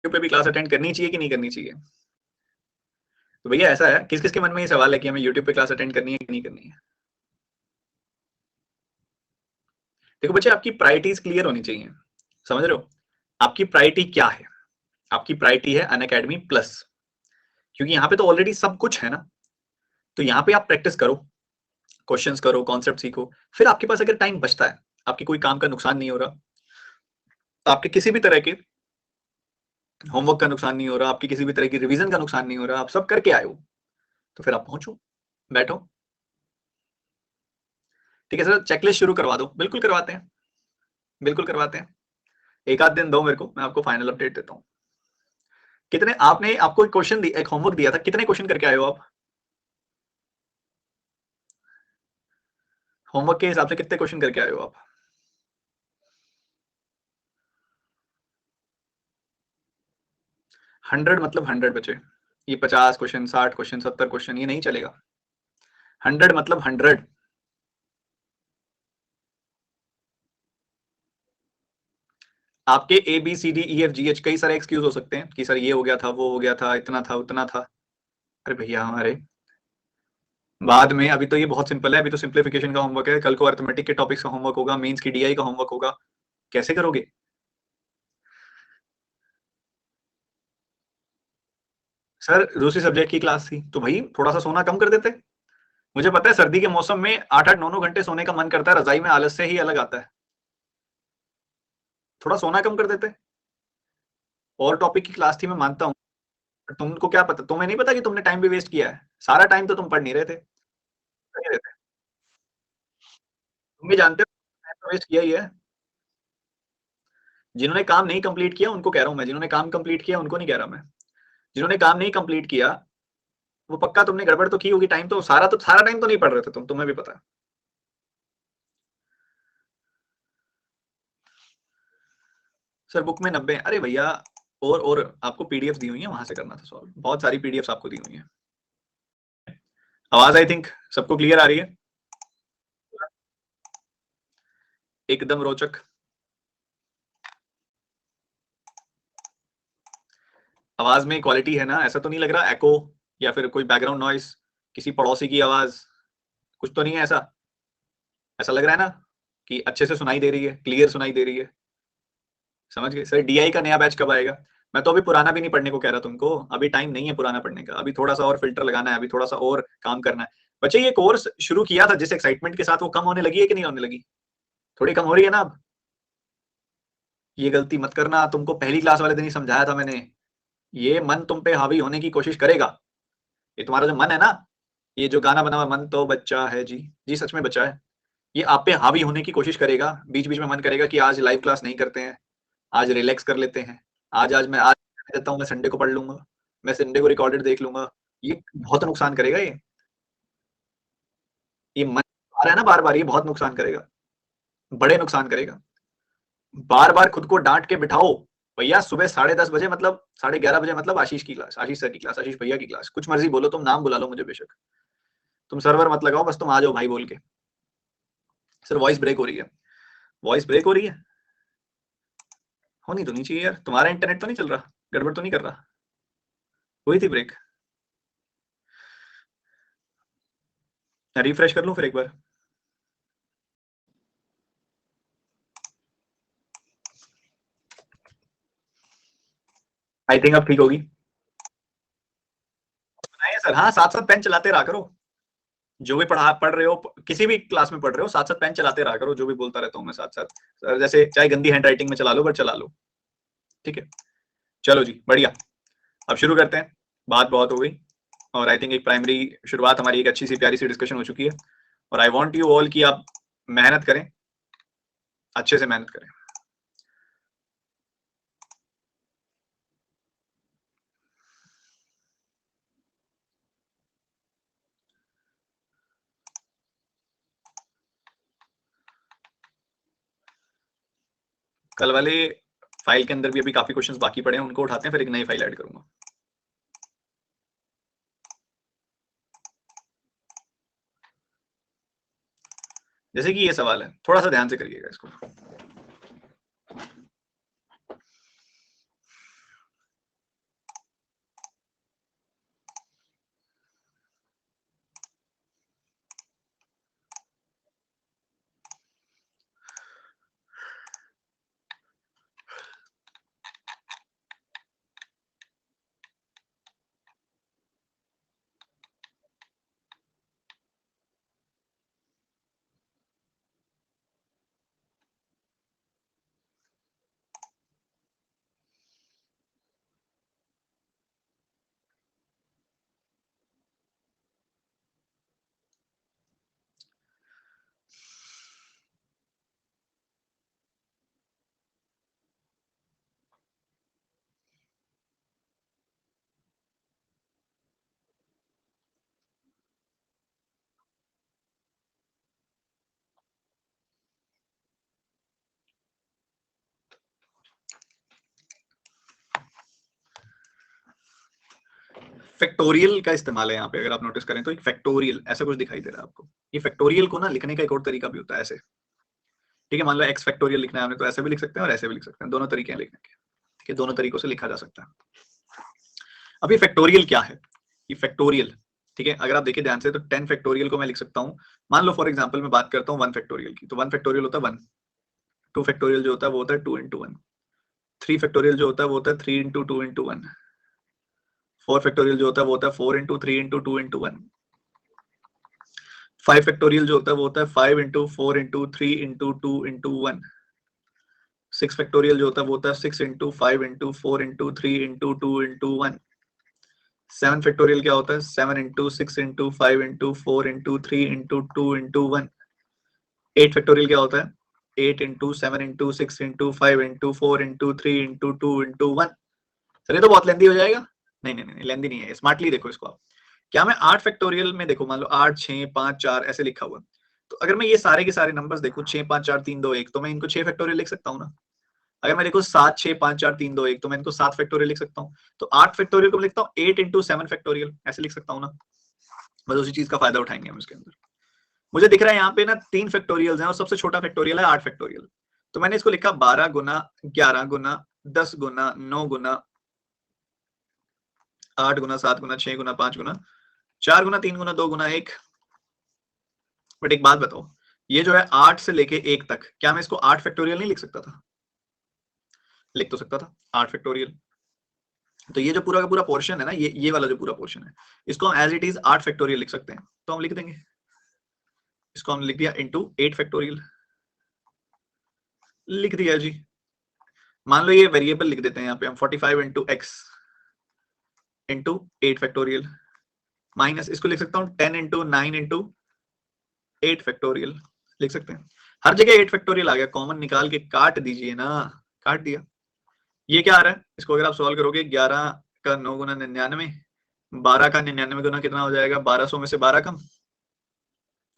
पे भी class attend करनी चाहिए कि नहीं करनी चाहिए? तो भैया ऐसा है, किस किस के मन में ये सवाल है कि हमें यूट्यूब पे क्लास अटेंड करनी है कि नहीं करनी है? देखो बच्चे, आपकी प्रायोरिटीज क्लियर होनी चाहिए, समझ रहे हो? आपकी प्रायोरिटी क्या है? आपकी प्रायोरिटी है अनअकैडमी प्लस, क्योंकि यहाँ पे तो ऑलरेडी सब कुछ है ना। तो यहाँ पे आप प्रैक्टिस करो, क्वेश्चंस करो, कॉन्सेप्ट सीखो, फिर आपके पास अगर टाइम बचता है, आपके कोई काम का नुकसान नहीं हो रहा, आपके किसी भी तरह के होमवर्क का नुकसान नहीं हो रहा, आपकी किसी भी तरह की रिवीजन का नुकसान नहीं हो रहा, आप सब करके आए हो, तो फिर आप पहुंचो, बैठो। ठीक है सर, चेकलिस्ट शुरू करवा दो। बिल्कुल करवाते हैं, बिल्कुल करवाते हैं। एक आध दिन दो मेरे को, मैं आपको फाइनल अपडेट देता हूँ। कितने आपने, आपको एक क्वेश्चन एक होमवर्क दिया था, कितने क्वेश्चन करके आए हो आप? होमवर्क के हिसाब से कितने क्वेश्चन करके आए हो आप? 100 मतलब 100 बचे। ये 50 क्वेश्चन, 60 क्वेश्चन, 70 क्वेश्चन, ये नहीं चलेगा। 100 मतलब 100। आपके A B C D E F G H कई सारे एक्सक्यूज हो सकते हैं कि सर ये हो गया था, वो हो गया था, इतना था, उतना था। अरे भैया हमारे बाद में, अभी तो ये बहुत सिंपल है, अभी तो सिंप्लीफिकेशन का होमवर्क है, कल को अर्थमेटिक के टॉपिक्स का होमवर्क होगा, मेंस की डीआई का होमवर्क होगा। कैसे करोगे? सर दूसरी सब्जेक्ट की क्लास थी तो भाई थोड़ा सा सोना कम कर देते। मुझे पता है सर्दी के मौसम में 8-8 9 9 घंटे सोने का मन करता है, रजाई में आलस से ही अलग आता है। थोड़ा सोना कम कर देते। और टॉपिक की क्लास थी, मैं मानता हूँ, तुमको क्या पता, तुम्हें नहीं पता कि तुमने टाइम भी वेस्ट किया है? सारा टाइम तो तुम पढ़ नहीं रहे थे, नहीं रहे थे। तुम भी जानते हो टाइम तो वेस्ट किया ही है। जिन्होंने काम नहीं कंप्लीट किया उनको कह रहा हूँ मैं, जिन्होंने काम कंप्लीट किया उनको नहीं कह रहा मैं। जिन्होंने काम नहीं कंप्लीट किया, वो पक्का तुमने गड़बड़ तो की होगी, टाइम तो सारा टाइम तो नहीं पढ़ रहे थे तुम, तुम्हें भी पता है। सर बुक में 90, अरे भैया, और आपको पीडीएफ दी हुई है, वहां से करना था सॉल्व, बहुत सारी पीडीएफ आपको दी हुई है। आवाज आई थिंक सबको क्लियर आ रही है? एकदम रोचक। आवाज में क्वालिटी है ना? ऐसा तो नहीं लग रहा एको या फिर कोई बैकग्राउंड नॉइस, किसी पड़ोसी की आवाज, कुछ तो नहीं है ऐसा? ऐसा लग रहा है ना कि अच्छे से सुनाई दे रही है, क्लियर सुनाई दे रही है? समझ गए सर? डीआई का नया बैच कब आएगा? मैं तो अभी पुराना भी नहीं पढ़ने को कह रहा तुमको, अभी टाइम नहीं है पुराना पढ़ने का, अभी थोड़ा सा और फिल्टर लगाना है, अभी थोड़ा सा और काम करना है। बच्चे ये कोर्स शुरू किया था जिस एक्साइटमेंट के साथ, वो कम होने लगी है कि नहीं होने लगी? थोड़ी कम हो रही है ना अब? ये गलती मत करना, तुमको पहली क्लास वाले दिन ही समझाया था मैंने। ये मन तुम पे हावी होने की कोशिश करेगा। ये तुम्हारा जो मन है ना, ये जो गाना बना हुआ मन तो बच्चा है जी, जी सच में बच्चा है, ये आप पे हावी होने की कोशिश करेगा। बीच बीच में मन करेगा कि आज लाइव क्लास नहीं करते हैं, आज रिलैक्स कर लेते हैं, आज देता हूँ, मैं संडे को पढ़ लूंगा, मैं संडे को रिकॉर्डेड देख लूंगा। ये बहुत नुकसान करेगा ये मन आ रहा है ना बार बार, ये बहुत नुकसान करेगा, बड़े नुकसान करेगा। बार बार खुद को डांट के बिठाओ, भैया सुबह 10:30 बजे मतलब 11:30 बजे मतलब आशीष की क्लास, आशीष सर की क्लास, आशीष भैया की क्लास, कुछ मर्जी बोलो, तुम नाम बुला लो मुझे बेशक, तुम सर्वर मत लगाओ, बस तुम आ जाओ भाई बोल के। सर वॉइस ब्रेक हो रही है, वॉइस ब्रेक हो रही है, होनी तो नहीं चाहिए यार, तुम्हारा इंटरनेट तो नहीं चल रहा, गड़बड़ तो नहीं कर रहा? हुई थी ब्रेक? रिफ्रेश कर लूं फिर एक बार? आई थिंक अब ठीक होगी। नहीं सर, हाँ साथ साथ पेन चलाते रहा करो, जो भी पढ़ रहे हो, किसी भी क्लास में पढ़ रहे हो, साथ साथ पेन चलाते रहा करो, जो भी बोलता रहता हूँ मैं साथ साथ। सर जैसे चाहे गंदी हैंड राइटिंग में चला लो, बट चला लो। ठीक है, चलो जी बढ़िया। अब शुरू करते हैं, बात बहुत हो गई, और आई थिंक एक प्राइमरी शुरुआत हमारी एक अच्छी सी प्यारी सी डिस्कशन हो चुकी है, और आई वांट यू ऑल कि आप मेहनत करें, अच्छे से मेहनत करें। कल वाले फाइल के अंदर भी अभी काफी क्वेश्चंस बाकी पड़े हैं, उनको उठाते हैं, फिर एक नई फाइल ऐड करूंगा। जैसे कि ये सवाल है, थोड़ा सा ध्यान से करिएगा इसको। फैक्टोरियल का इस्तेमाल है यहाँ पे, अगर आप नोटिस करें तो एक फैक्टोरियल ऐसा कुछ दिखाई दे रहा है आपको। ये फैक्टोरियल को ना लिखने का एक और तरीका भी होता है ऐसे, ठीक है, मान लो एक्स फैक्टोरियल लिखना है हमने तो ऐसे भी लिख सकते हैं और ऐसे भी लिख सकते हैं, दोनों तरीके हैं लिखने के, ठीक है, दोनों तरीकों से लिखा जा सकता है। अब ये फैक्टोरियल क्या है, ये फैक्टोरियल, ठीक है, अगर आप देखिए ध्यान से तो 10 फैक्टोरियल को मैं लिख सकता हूँ, मान लो फॉर एग्जांपल मैं बात करता हूँ 1 फैक्टोरियल की, तो 1 फैक्टोरियल होता है 1, 2 फैक्टोरियल जो होता है वो होता है 2 into 1, 3 फैक्टोरियल जो होता है वो होता है 3 into 2 into 1, 4 फैक्टोरियल जो होता है वो होता है 4 into 3 into 2 into 1, 5 फैक्टोरियल जो होता है वो होता है 5 into 4 into 3 into 2 into 1, 6 factorial जो होता है वो होता है 6 into 5 into 4 into 3 into 2 into 1, 7 factorial क्या होता है 7 into 6 into 5 into 4 into 3 into 2 into 1, 8 factorial क्या होता है 8 into 7 into 6 into 5 into 4 into 3 into 2 into 1। Sir ये तो बहुत लेंदी हो जाएगा, नहीं नहीं नहीं लेंदी नहीं है, स्मार्टली देखो इसको आप, क्या मैं 8 फैक्टोरियल में देखो मान लो 8 6 5 4 ऐसे लिखा हुआ, तो अगर मैं ये सारे के सारे नंबर्स देखूं 6 5 4 3 2 1 तो मैं इनको 6 फैक्टोरियल लिख सकता हूँ ना। अगर मैं देखो 7 6 5 4 3 2 1 तो मैं इनको 7 फैक्टोरियल लिख सकता हूँ। तो 8 फैक्टोरियल को मैं लिखता हूँ 8 into 7 फैक्टोरियल ऐसे लिख सकता हूँ ना, बस उसी चीज का फायदा उठाएंगे हम इसके अंदर। मुझे दिख रहा है यहाँ पे ना 3 फैक्टोरियल्स हैं और सबसे छोटा फैक्टोरियल है 8 फैक्टोरियल, तो मैंने इसको लिखा 12 गुना 11 गुना 10 गुना 9 गुना 8 गुना 7 गुना 6 गुना 5 गुना 4 गुना 3 गुना 2 गुना 1। बट एक बात बताओ, ये जो है 8 से लेके 1 तक, क्या मैं इसको 8 फैक्टोरियल नहीं लिख सकता था? लिख तो सकता था 8 फैक्टोरियल। तो ये जो पूरा का पूरा पोर्शन है ना, ये वाला जो पूरा पोर्शन है, इसको हम एज इट इज 8 फैक्टोरियल लिख सकते हैं, तो हम लिख देंगे, इसको हम लिख दिया इंटू 8 फैक्टोरियल, लिख दिया जी। मान लो ये वेरिएबल लिख देते हैं यहाँ पे हम 45 into x into 8 factorial, minus इसको लिख सकता हूँ 10 इंटू 9 इंटू 8 फैक्टोरियल, लिख सकते हैं। हर जगह 8 फैक्टोरियल आ गया, कॉमन निकाल के काट दीजिए ना, काट दिया। ये क्या आ रहा है, इसको अगर आप सॉल्व करोगे 11 का 9 गुना 99, 12 का 99 गुना कितना हो जाएगा, 1200 में से 12 कम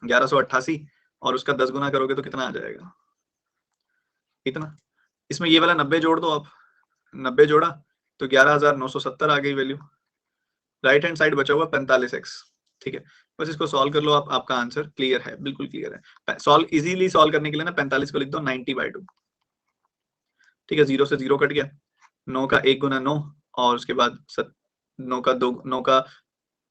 1188, और उसका 10 गुना करोगे तो कितना आ जाएगा, इतना। इसमें ये वाला 90 जोड़ दो आप, 90 जोड़ा तो 11,970 आ गई वैल्यू। राइट हैंड साइड बचा हुआ 45x, ठीक है, बस इसको सॉल्व कर लो आप, आपका आंसर क्लियर है, बिल्कुल क्लियर है। सॉल्व इजीली सॉल्व करने के लिए ना 45 को लिख दो 90/2, ठीक है, 0 से 0 कट गया, 9 का 1 गुना 9 और उसके बाद 9 का 2 9 का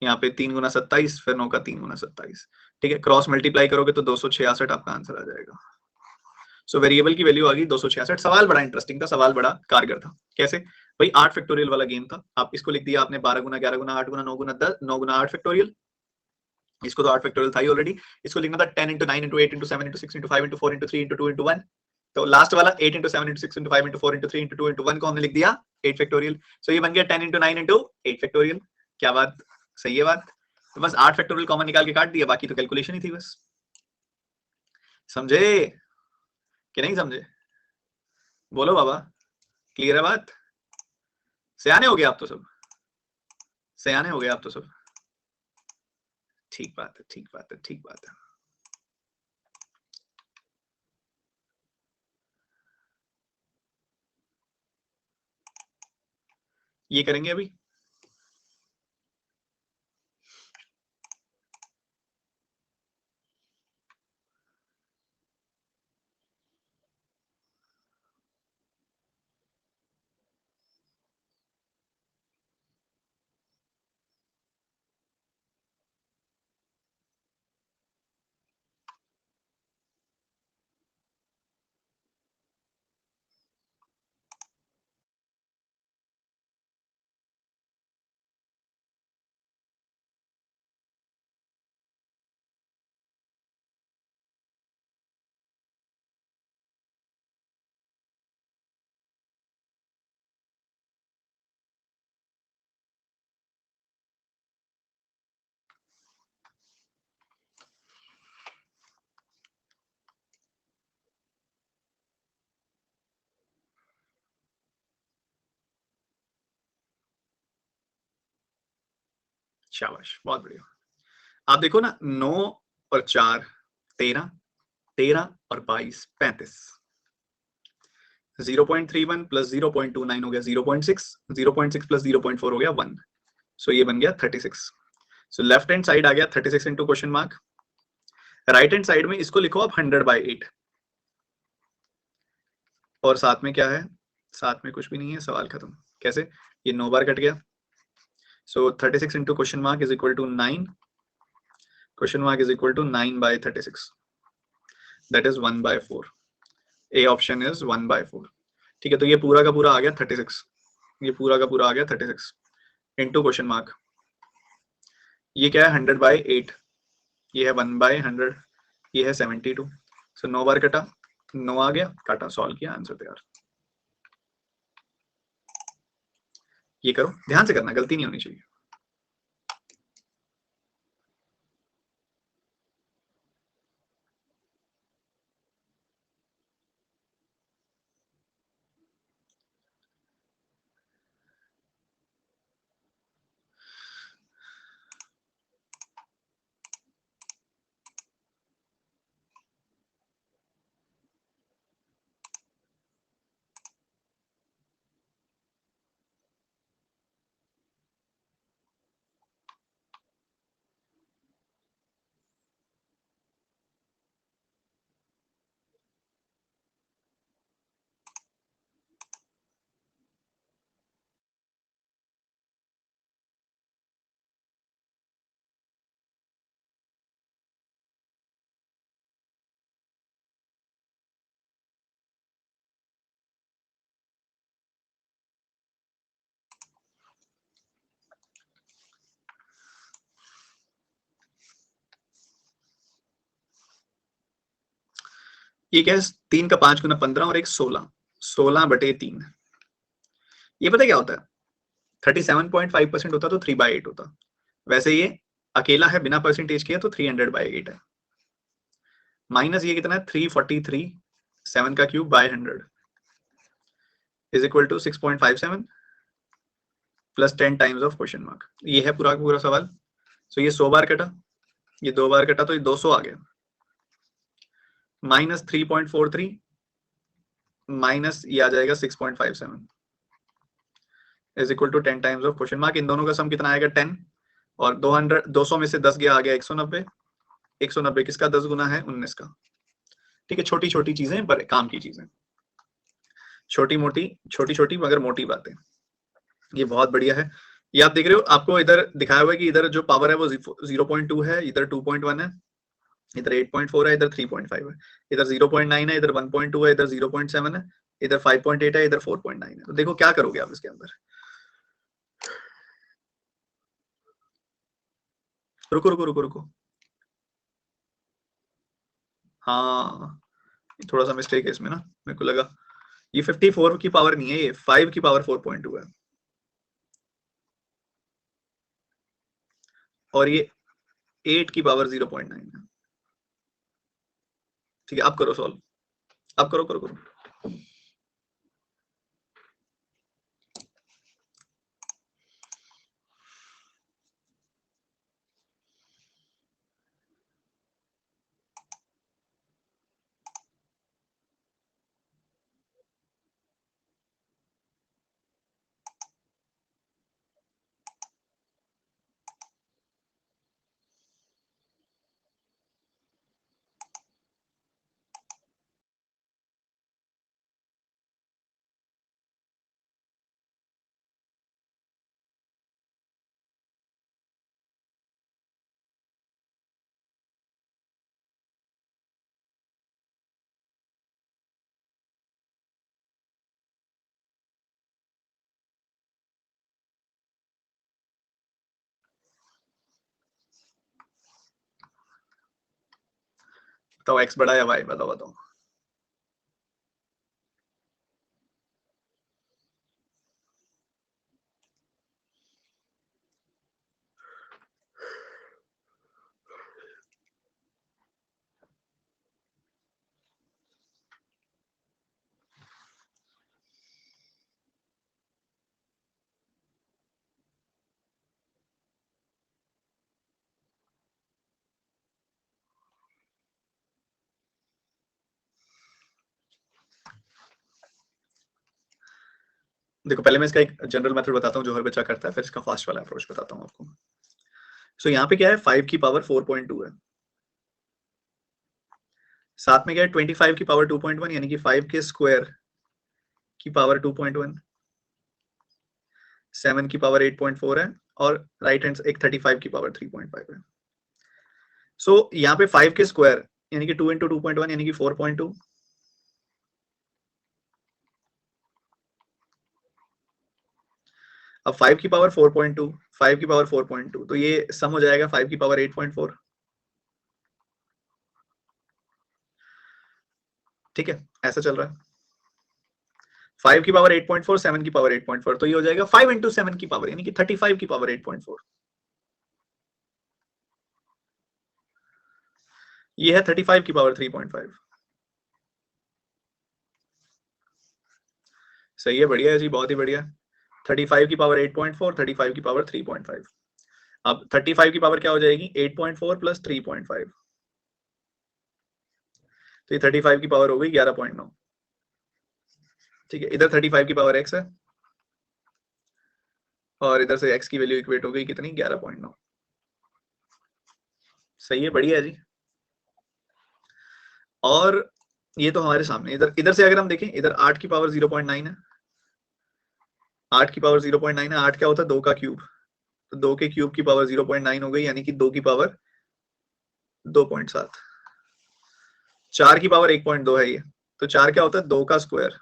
यहाँ पे 3 गुना 27, फिर 9 का 3 गुना 27, ठीक है, क्रॉस मल्टीप्लाई करोगे तो 266 आपका आंसर आ जाएगा। सो वेरिएबल की वैल्यू आ गई 266। सवाल बड़ा इंटरेस्टिंग था, सवाल बड़ा कारगर था। कैसे भाई, 8 फैक्टोरियल वाला गेम था, आप इसको लिख दिया आपने 12 गुना 11 गुना 8 गुना 9 गुना 10 9 गुना 8 फैक्टोरियल, इसको तो 8 फैक्टोरियल था ही ऑलरेडी, इसको लिखना था 10 into 9 into 8 into 7 into 6 into 5 into 4 into 3 into 2 into 1, तो लास्ट वाला 8 into 7 into 6 into 5 into 4 into 3 into 2 into 1 को हमने लिख दिया 8 फैक्टोरियल। सो ये बन गया 10 into 9 into 8 फैक्टोरियल। क्या बात, सही है बात? तो बस 8 फैक्टोरियल कॉमन निकाल के काट दिया, बाकी तो कैलकुलेशन ही थी बस। समझे कि नहीं समझे? बोलो बाबा, क्लियर है बात? सयाने हो गए आप तो सब, सयाने हो गए आप तो सब। ठीक बात है, ठीक बात है, ठीक बात है। ये करेंगे अभी। शाबाश, बहुत बढ़िया। आप देखो ना, 9 और 4 13, 13 और 22 35, 0.31 प्लस 0.29 हो गया 0.6, 0.6 प्लस 0.4 हो गया 1। सो ये बन गया 36। सो लेफ्ट हैंड साइड आ गया 36 into question mark. Right hand side में इसको लिखो आप 100/8, और साथ में क्या है, साथ में कुछ भी नहीं है, सवाल खत्म। कैसे, ये 9 बार कट गया। So 36 into question mark is equal to 9, question mark is equal to 9/36, that is 1/4। A option is 1/4। ठीक है, तो ये पूरा का पूरा आ गया 36, ये पूरा का पूरा आ गया 36 इंटू क्वेश्चन मार्क। ये क्या है 100/8, ये है 1/100, ये है 72। सो 9 बार कटा, 9 आ गया, काटा, सॉल्व किया, आंसर तैयार। ये करो, ध्यान से करना, गलती नहीं होनी चाहिए। ये क्या है, 3 का 5 गुना 15 और एक 16, 16/3। ये पता क्या होता है, 37.5% होता तो 3/8 होता। वैसे ये अकेला है, बिना परसेंटेज किया, तो 300/8 है। माइनस ये कितना है 343, 7 का cube by 100 is equal to 6.57 plus 10 times of question mark. ये है पूरा पूरा सवाल। सो ये 100 बार कटा, ये 2 बार कटा, तो ये 200 आ गया। माइनस 3.43 माइनस ये आ जाएगा 6.57 is equal to 10 times of question mark. इन दोनों का सम कितना आएगा 10, और 200 में से 10 गया, आ गया 190। 190 किसका 10 गुना है 19 का। ठीक है, छोटी छोटी चीजें पर काम की चीजें, छोटी मोटी, छोटी छोटी मगर मोटी बातें, ये बहुत बढ़िया है। ये आप देख रहे हो, आपको इधर दिखाया हुआ है कि इधर जो पावर है वो 0.2 है, इधर 2.1 है, इधर 8.4 है, इधर 3.5 है, इधर 0.9 है, इधर 1.2 है, इधर 0.7 है, इधर 5.8 है, इधर 4.9 है। तो देखो क्या करोगे आप इसके अंदर। रुको रुको रुको रुको, हाँ थोड़ा सा मिस्टेक है इसमें ना, मेरे को लगा ये 54 की पावर नहीं है, ये 5 की पावर 4.2 है, और ये 8 की पावर 0.9 है। ठीक है, अब करो सॉल्व, अब करो करो करो। बताओ एक्स बड़ा या वाई, बताओ बताओ। देखो पहले मैं इसका एक जनरल मेथड बताता हूँ जो हर बच्चा करता है, फिर इसका फास्ट वाला अप्रोच बताता हूँ आपको। सो यहाँ पे क्या है, 5 की पावर 4.2 है, साथ में क्या है 25 की पावर 2.1 यानी कि 5 के स्क्वायर की पावर 2.1, 7 की पावर 8.4 है, और राइट हैंड एक 35 की पावर 3.5 है। सो यहाँ पे 5 के स्क्वायर यानी कि 2 इंटू 2.1 यानी कि 4.2, अब 5 की पावर 4.2, 5 की पावर 4.2, तो ये सम हो जाएगा 5 की पावर 8.4। ठीक है, ऐसा चल रहा है। 5 की पावर 8.4, 7 की पावर 8.4, तो ये हो जाएगा 5 इंटू 7 की पावर यानी कि 35 की पावर 8.4। ये है 35 की पावर 3.5। सही है, बढ़िया है जी, बहुत ही बढ़िया। 35 की पावर 8.4, 35 की पावर 3.5। अब 35 की पावर क्या हो जाएगी, 8.4 प्लस 3.5, तो ये 35 की पावर हो गई 11.9। ठीक है, इधर 35 की पावर x है और इधर से x की वैल्यू इक्वेट हो गई कितनी, 11.9। सही है, बढ़िया है जी। और ये तो हमारे सामने, इधर इधर से अगर हम देखें, इधर 8 की पावर 0.9 है, 8 की पावर 0.9 है, 8 क्या होता है, 2 का क्यूब, तो 2 के क्यूब की पावर 0.9 हो गई यानी कि 2 की पावर 2.7। 4 की पावर 1.2 है ये, तो 4 क्या होता है, 2 का स्क्वायर,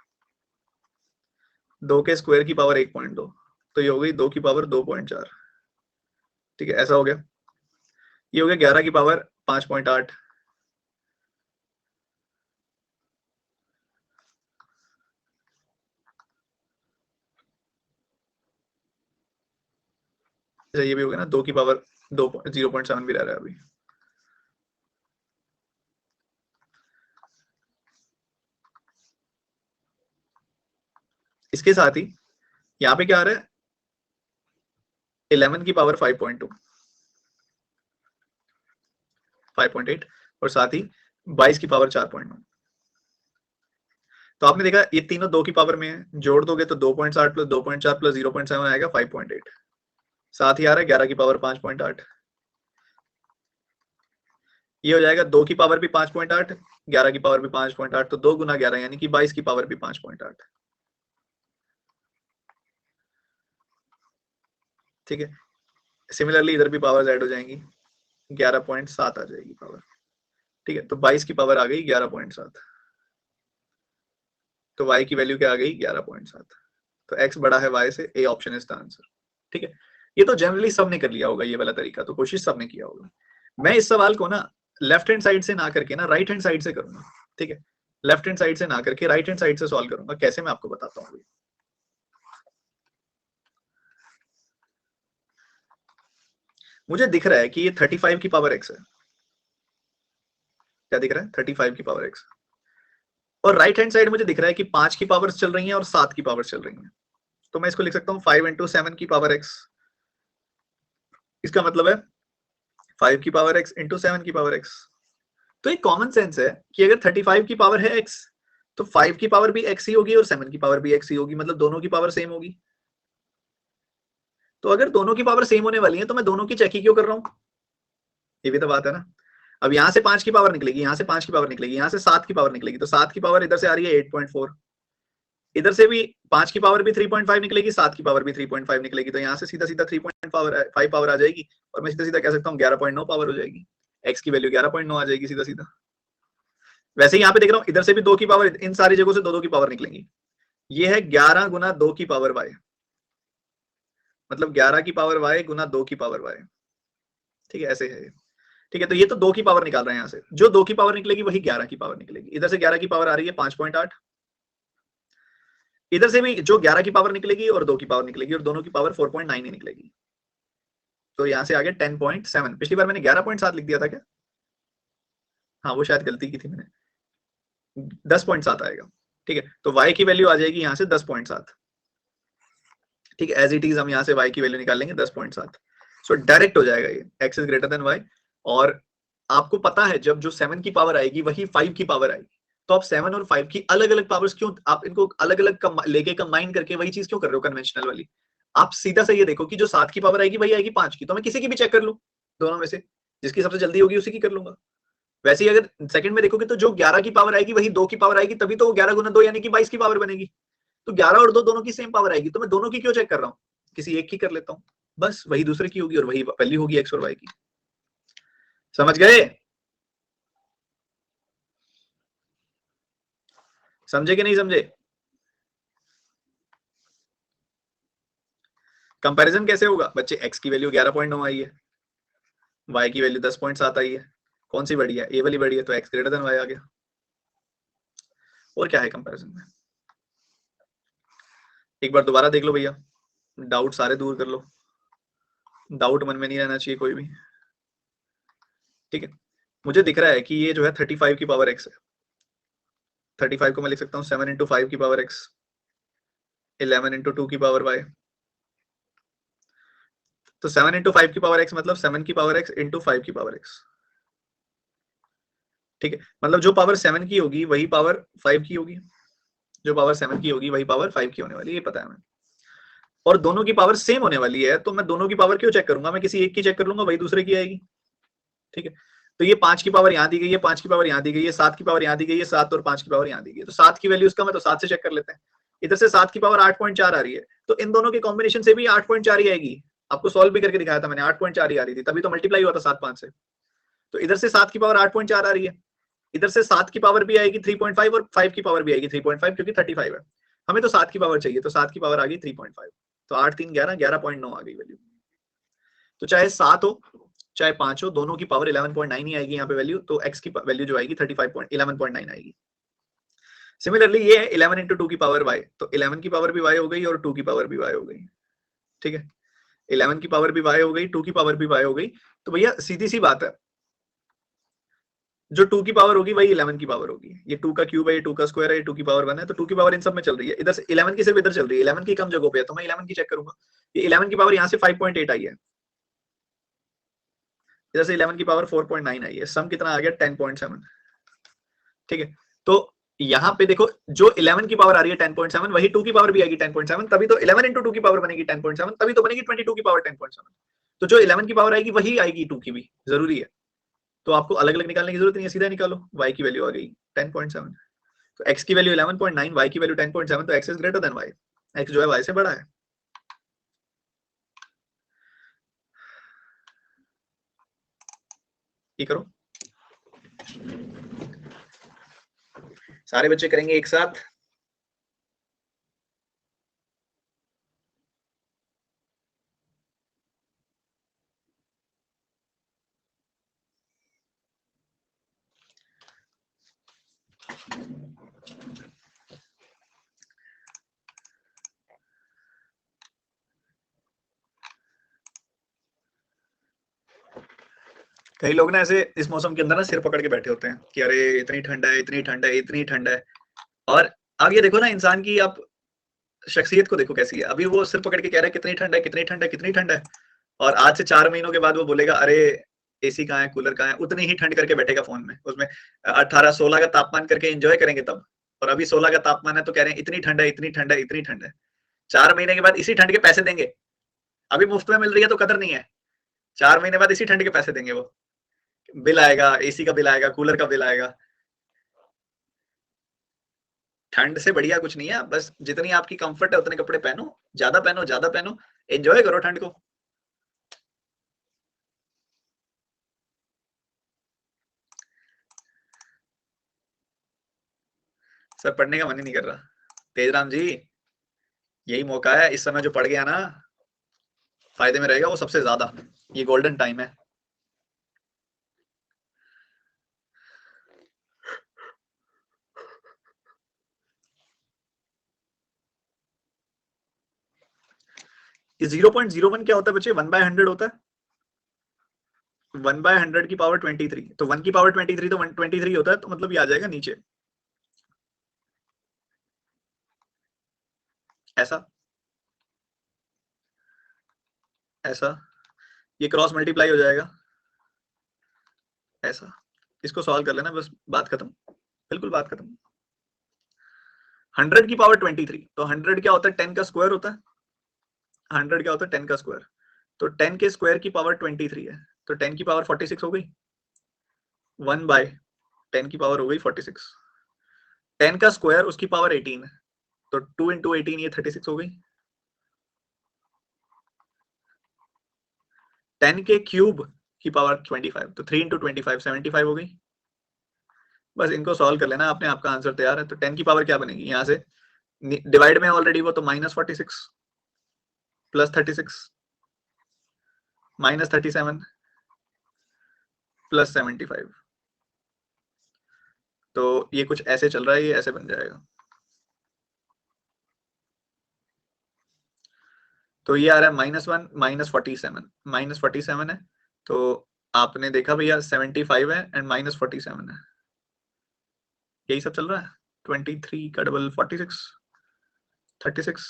2 के स्क्वायर की पावर 1.2, तो ये हो गई 2 की पावर 2.4। ठीक है, ऐसा हो गया। ये हो गया 11 की पावर 5.8। ये भी हो गया ना, 2 की पावर 0.7 भी रह रहा है अभी। इसके साथ ही यहाँ पे क्या आ रहा है, 11 की पावर 5.2, 5.8, और साथ ही 22 की पावर 4.9। तो आपने देखा ये तीनों 2 की पावर में है, जोड़ दोगे तो 2.7 प्लस 2.4 प्लस 0.7 आएगा 5.8, साथ ही आ रहा है 11 की पावर 5.8। ये हो जाएगा 2 की पावर भी 5.8, 11 की पावर भी 5.8, तो 2 गुना 11 यानी कि 22 की पावर भी 5.8। ठीक है, सिमिलरली इधर भी पावर ऐड हो जाएंगी, 11.7 आ जाएगी पावर। ठीक है, तो 22 की पावर आ गई 11.7, तो y की वैल्यू क्या आ गई, 11.7। तो x बड़ा है y से, ए ऑप्शन इज द आंसर। ठीक है, ये तो जनरली सबने कर लिया होगा, ये वाला तरीका तो कोशिश सबने किया होगा। मैं इस सवाल को ना लेफ्ट हैंड साइड से ना करके ना राइट हैंड साइड से करूंगा। ठीक है, लेफ्ट हैंड साइड से ना करके राइट हैंड साइड से सॉल्व करूंगा। कैसे, मैं आपको बताता हूँ। मुझे दिख रहा है कि ये 35 की पावर x है। क्या दिख रहा है, 35 की पावर x, और राइट हैंड साइड मुझे दिख रहा है कि 5 की पावर्स चल रही हैं और 7 की पावर्स चल रही हैं। तो मैं इसको लिख सकता हूँ 5 इंटू 7 की पावर x। इसका मतलब है 5 की पावर x इंटू 7 की पावर x। तो एक कॉमन सेंस है कि अगर 35 की पावर है x, तो 5 की पावर भी x ही होगी और 7 की पावर भी x ही होगी, मतलब दोनों की पावर सेम होगी। तो अगर दोनों की पावर सेम होने वाली है तो मैं दोनों की चेक ही क्यों कर रहा हूँ, ये भी तो बात है ना। अब यहाँ से 5 की पावर निकलेगी, यहाँ से 5 की पावर निकलेगी, यहाँ से 7 की पावर निकलेगी, तो 7 की पावर इधर से आ रही है 8.4, इधर से भी 5 की पावर भी 3.5 निकलेगी, 7 की पावर भी 3.5 निकलेगी, तो यहाँ से सीधा सीधा 3.5 पावर आ जाएगी, और मैं सीधा सीधा कह सकता हूँ 11.9 पावर हो जाएगी। x की वैल्यू 11.9 आ जाएगी सीधा सीधा। वैसे ही यहाँ पे देख रहा हूँ, इधर से भी 2 की पावर, इन सारी जगहों से 2 की पावर निकलेंगी। ये है 11 गुना 2 की पावर y, मतलब 11 की पावर y गुना 2 की पावर y। ठीक है, ऐसे है। ठीक है, तो ये तो 2 की पावर निकाल रहे हैं, यहाँ से जो 2 की पावर निकलेगी वही 11 की पावर निकलेगी। इधर से 11 की पावर आ रही है 5.8, इधर से भी जो 11 की पावर निकलेगी और 2 की पावर निकलेगी, और दोनों की पावर 4.9 ही निकलेगी। तो यहाँ से आगे 10.7। पिछली बार मैंने 11.7 लिख दिया था क्या, हाँ वो शायद गलती की थी मैंने, 10.7 आएगा। ठीक है, तो y की वैल्यू आ जाएगी यहाँ से 10.7। ठीक है, एज इट इज हम यहाँ से y की वैल्यू निकाल लेंगे 10.7। सो डायरेक्ट हो जाएगा ये x is greater than y। और आपको पता है जब जो 7 की पावर आएगी वही 5 की पावर आएगी, तो आप 7 और 5 की अलग अलग पावर्स क्यों, आप इनको अलग अलग लेके कंबाइन करके वही चीज क्यों कर रहे हो कन्वेंशनल वाली? आप सीधा सा ये देखो कि जो 7 की पावर आएगी वही आएगी 5 की, तो मैं किसी की भी चेक कर लूं दोनों में से, जिसकी सबसे जल्दी होगी उसी की कर लूंगा। वैसे ही अगर सेकंड में देखोगे तो जो 11 की पावर आएगी वही 2 की पावर आएगी, तभी तो 11 गुना 2 यानी कि 22 की पावर बनेगी। तो 11 और 2 दोनों की सेम पावर आएगी, तो मैं दोनों की क्यों चेक कर रहा हूँ, किसी एक की कर लेता हूँ, बस वही दूसरे की होगी और वही वैल्यू होगी एक्स और वाई की। समझ गए? समझे कि नहीं समझे? कंपैरिजन कैसे होगा बच्चे? एक्स की वैल्यू 11.9 आई है, वाई की वैल्यू 10.7 आई है, कौन सी बड़ी है? ए वाली बड़ी है, तो एक्स ग्रेटर देन वाई आ गया। और क्या है कंपैरिजन में? एक बार दोबारा देख लो भैया, डाउट सारे दूर कर लो, डाउट मन में नहीं रहना चाहिए कोई भी। ठीक है, मुझे दिख रहा है कि ये जो है 35 की पावर एक्स है, 35 को मैं लिख सकता हूँ 7 इंटू 5 की पावर एक्स, 11 इंटू 2 की पावर वाई। तो 7 इंटू 5 की पावर एक्स मतलब 7 की पावर एक्स इंटू 5 की पावर एक्स। ठीक है, मतलब जो पावर 7 की होगी वही पावर 5 की होगी, जो पावर 7 की होगी वही पावर 5 की होने वाली है, ये पता है हमें। और दोनों की पावर सेम होने वाली है, तो मैं दोनों की पावर क्यों चेक करूंगा, मैं किसी एक की चेक कर लूंगा, वही दूसरे की आएगी। ठीक है, तो ये 5 की पावर यहाँ दी गई है, 5 की पावर यहाँ दी गई है, 7 की पावर यहाँ दी गई है, 7 और 5 की पावर यहाँ दी गई है, तो 7 की वैल्यू इसका मैं तो 7 से चेक कर लेते हैं। इधर से 7 की पावर 8.4 आ रही है, तो इन दोनों के कॉम्बिनेशन से भी 8.4 ही आएगी। आपको सॉल्व भी करके दिखाया था मैंने, 8.4 ही आ रही थी, तभी तो मल्टीप्लाई हुआ था 7 5 से। तो इधर से 7 की पावर 8.4 आ रही है, इधर से 7 की पावर भी आएगी 3.5 और 5 की पावर भी आएगी 3.5, क्योंकि 35 है। हमें तो 7 की पावर चाहिए, तो 7 की पावर आ गई 3.5, तो 8 3 11 11.9 आ गई वैल्यू। तो चाहे 7 हो चाहे 5 हो, दोनों की पावर 11.9 ही आएगी यहाँ पे वैल्यू, तो x की वैल्यू जो आएगी 11.9 आएगी। सिमिलरली ये है 11 इंटू 2 की पावर y, तो 11 की पावर भी y हो गई और 2 की पावर भी y हो गई। ठीक है, 11 की पावर भी y हो गई, 2 की पावर भी y हो गई। तो भैया सीधी सी बात है, जो 2 की पावर होगी वही 11 की पावर होगी। ये 2 का क्यूब है, ये 2 का स्क्वायर है, ये 2 की पावर 1 है, तो 2 की पावर इन सब में चल रही है। इधर से 11 की सिर्फ इधर चल रही है, 11 की कम जगहों पे है, तो मैं 11 की चेक करूंगा। ये 11 की पावर यहाँ से 5.8 आई है, इधर से 11 की पावर 4.9 आई है, सम कितना आ गया 10.7। ठीक है, तो यहाँ पे देखो जो 11 की पावर आ रही है 10.7, वही 2 की पावर भी आएगी 10.7, तभी तो 11 इंटू 2 की पावर बनेगी 10.7, तभी तो बनेगी 22 की पावर 10.7। तो जो 11 की पावर आएगी वही आएगी 2 की भी, जरूरी है। तो आपको अलग अलग निकालने की जरूरत नहीं है, सीधा निकालो। y की वैल्यू आ गई 10.7, तो x की वैल्यू 11.9, y की वैल्यू 10.7, तो x is greater than y, x जो है y से बड़ा है। ये करो, सारे बच्चे करेंगे एक साथ। कई लोग ना ऐसे इस मौसम के अंदर ना सिर पकड़ के बैठे होते हैं कि अरे इतनी ठंड है, इतनी ठंड है, इतनी ठंड है। और अब ये देखो ना इंसान की, आप शख्सियत को देखो कैसी है। अभी वो सिर पकड़ के कह रहा है कितनी ठंड है, कितनी ठंड है, कितनी ठंड है, और आज से 4 महीनों के बाद वो बोलेगा अरे एसी कहाँ है, कूलर कहाँ है, उतनी ही ठंड करके बैठेगा फोन में, उसमें 18-16 का तापमान करके एंजॉय करेंगे तब। और अभी 16 का तापमान है तो कह रहे हैं इतनी ठंड है, इतनी ठंड है, इतनी ठंड है। 4 महीने के बाद इसी ठंड के पैसे देंगे। अभी मुफ्त में मिल रही है तो कदर नहीं है, 4 महीने बाद इसी ठंड के पैसे देंगे वो। बिल आएगा, एसी का बिल आएगा, कूलर का बिल आएगा। ठंड से बढ़िया कुछ नहीं है, बस जितनी आपकी कंफर्ट है उतने कपड़े पहनो, ज्यादा पहनो, ज्यादा पहनो, एंजॉय करो ठंड को। सर पढ़ने का मन ही नहीं कर रहा। तेजराम जी, यही मौका है, इस समय जो पढ़ गया ना फायदे में रहेगा वो सबसे ज्यादा, ये गोल्डन टाइम है। ये 0.01 क्या होता है बच्चे? 1/100 होता है। 1/100 की पावर 23, तो 1 की पावर 23 तो 123 होता है, तो मतलब ये आ जाएगा नीचे ऐसा, ऐसा, ये क्रॉस मल्टीप्लाई हो जाएगा ऐसा। इसको सॉल्व कर लेना, बस बात खत्म। बिल्कुल बात खत्म। 100 की पावर 23, तो 100 क्या होता है, 10 का स्क्वायर होता है। 100 क्या होता है, 10 का स्क्वायर, तो 10 के स्क्वायर की पावर 23 है, तो 10 की पावर 46 हो गई, 1/10 की पावर हो गई 46। 10 का स्क्वायर उसकी पावर 18 है, तो 2 इंटू 18 ये 36 हो गई। 10 के क्यूब की पावर 25, तो 3 इंटू 25 75 हो गई। बस इनको सॉल्व कर लेना आपने, आपका आंसर तैयार है। तो 10 की पावर क्या बनेगी, यहां से डिवाइड में ऑलरेडी वो, तो -46 प्लस 36 -37 प्लस 75, तो ये कुछ ऐसे चल रहा है, ये ऐसे बन जाएगा। तो ये आ रहा है -1 -47 है, तो आपने देखा भैया 75 है एंड -47 है, यही सब चल रहा है। 23 का double 46, 36,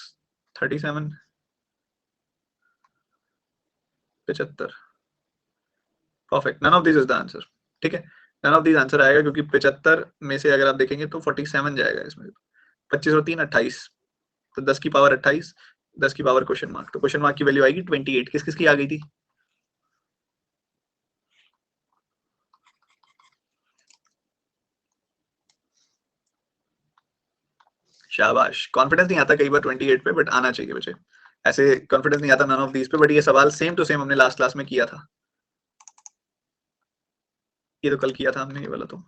37, 75। Perfect, none of this is the answer. ठीक है, नन ऑफ दिस आंसर आएगा, क्योंकि 75 में से अगर आप देखेंगे तो 47 जाएगा इसमें। 25 और 3 28, तो 10 की पावर 28, 10 की पावर क्वेश्चन मार्क, तो क्वेश्चन मार्क की वैल्यू आएगी 28। किस किस की आ गई थी? शाबाश, कॉन्फिडेंस नहीं आता कई बार 28 पे, बट आना चाहिए बच्चे। ऐसे कॉन्फिडेंस नहीं आता नन ऑफ दीज पे, बट ये सवाल सेम टू सेम हमने लास्ट क्लास में किया था। ये तो कल किया था हमने, ये वाला तो।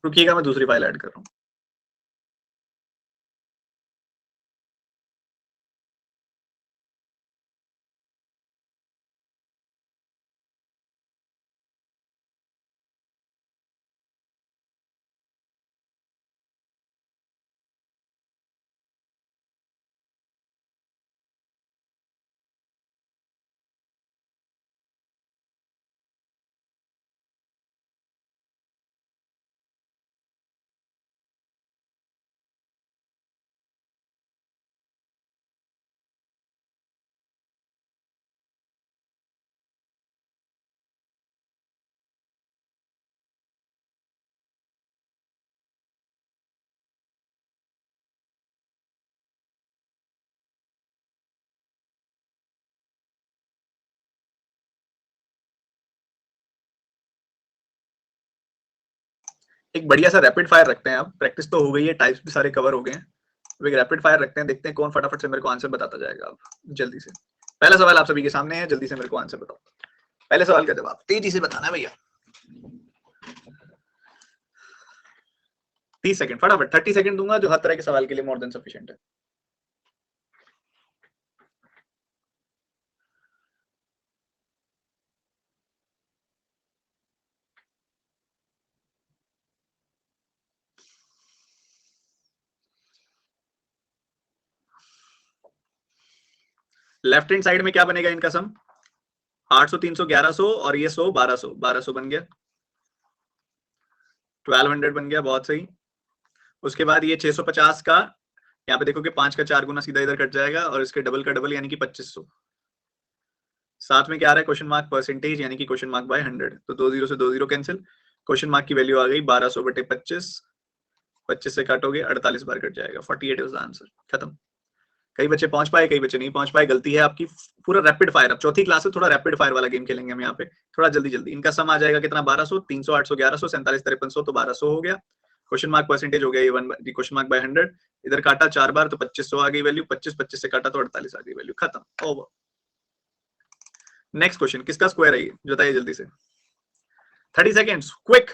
रुकिएगा, मैं दूसरी फाइल ऐड कर रहा हूँ। एक बढ़िया सा रैपिड फायर रखते हैं, अब प्रैक्टिस तो हो गई है, टाइप्स भी सारे कवर हो गए हैं। एक रैपिड फायर रखते हैं, देखते हैं कौन फटाफट से मेरे को आंसर बताता जाएगा। अब जल्दी से पहला सवाल आप सभी के सामने है, जल्दी से मेरे को आंसर बताओ। पहले सवाल का जवाब तेजी से बताना है भैया। 30 सेकंड फटाफट, 30 सेकंड दूंगा, जो हर तरह के सवाल के लिए मोर देन सफिशिएंट है। लेफ्ट हैंड साइड में क्या बनेगा इनका सम? 800 300 1100 और ये 100 1200, 1200 बन गया, 1200 बन गया, बहुत सही। उसके बाद ये 650 का, यहाँ पे देखो कि 5 का 4 गुना सीधा इधर कट जाएगा, और इसके डबल का डबल यानी कि 2500। साथ में क्या आ रहा है, क्वेश्चन मार्क परसेंटेज, यानी कि क्वेश्चन मार्क बाय 100, तो 2 0 से 2 0 कैंसिल। क्वेश्चन मार्क की वैल्यू आ गई 1200 बटे 25, 25 से काटोगे 48 बार कट जाएगा, 48 इज द आंसर। खत्म। कई बच्चे पहुंच पाए, कई बच्चे नहीं पहुंच पाए, गलती है आपकी। पूरा रैपिड फायर, अब चौथी क्लास है, थोड़ा रैपिड फायर वाला गेम खेलेंगे हम यहाँ पे, थोड़ा जल्दी जल्दी। इनका सम आ जाएगा कितना, 1200 300 800 1100 47 5300, तो 1200 हो गया। क्वेश्चन मार्क परसेंटेज हो गया ये 1 क्वेश्चन मार्क बाय 100, इधर काटा 4 बार तो 2500 आ गई वैल्यू, 25 25 से काटा तो 48 आ गई वैल्यू, खत्म, ओवर। नेक्स्ट क्वेश्चन, किसका स्क्वायर है ये, बताइए जल्दी से, 30 सेकेंड्स, क्विक।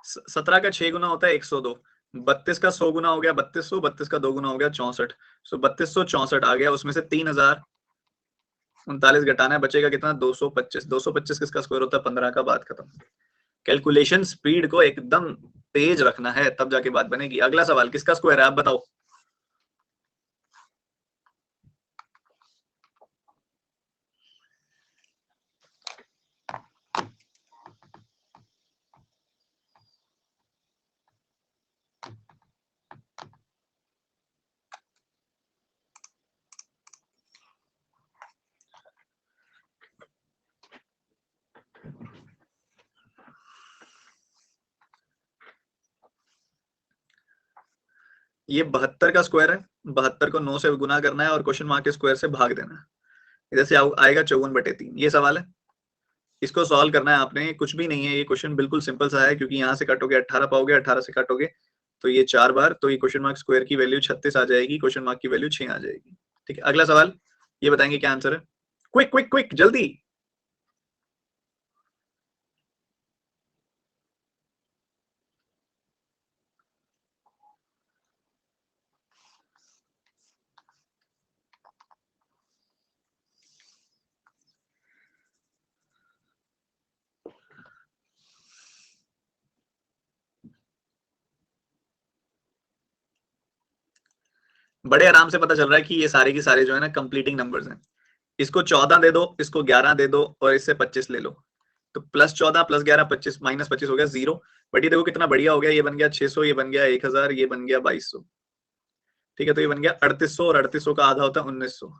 सत्रह का 6 गुना होता है 102, 32 का 100 गुना हो गया 3200, 32 का 2 गुना हो गया 64, सो 3264 आ गया, उसमें से 3000 39 घटाना है, बचेगा कितना? 225। 225 किसका स्क्वायर होता है? 15 का। बात खत्म। कैलकुलेशन स्पीड को एकदम तेज रखना है, तब जाके बात बनेगी। अगला सवाल, किसका स्क्वायर है आप बताओ? ये 72 का स्क्वायर है। 72 को 9 से गुना करना है और क्वेश्चन मार्क के स्क्वायर से भाग देना है। इधर से आएगा 54/3। ये सवाल है, इसको सॉल्व करना है आपने। कुछ भी नहीं है, ये क्वेश्चन बिल्कुल सिंपल सा है, क्योंकि यहाँ से काटोगे 18 पाओगे, 18 से काटोगे तो ये 4 बार, तो ये क्वेश्चन मार्क स्क्वायर की वैल्यू 36 आ जाएगी, क्वेश्चन मार्क की वैल्यू 6 आ जाएगी। ठीक है, अगला सवाल, ये बताएंगे क्या आंसर है? क्विक क्विक क्विक, जल्दी। बड़े आराम से पता चल रहा है कि ये सारे के सारे जो है ना कंप्लीटिंग नंबर्स हैं। इसको 14 दे दो, इसको 11 दे दो और इससे 25 ले लो, तो +14 +11 25 -25 हो गया 0। बट ये देखो कितना बढ़िया हो गया, ये बन गया 600, ये बन गया 1000, ये बन गया 2200। ठीक है, तो ये बन गया 3800 और 3800 का आधा होता है 1900।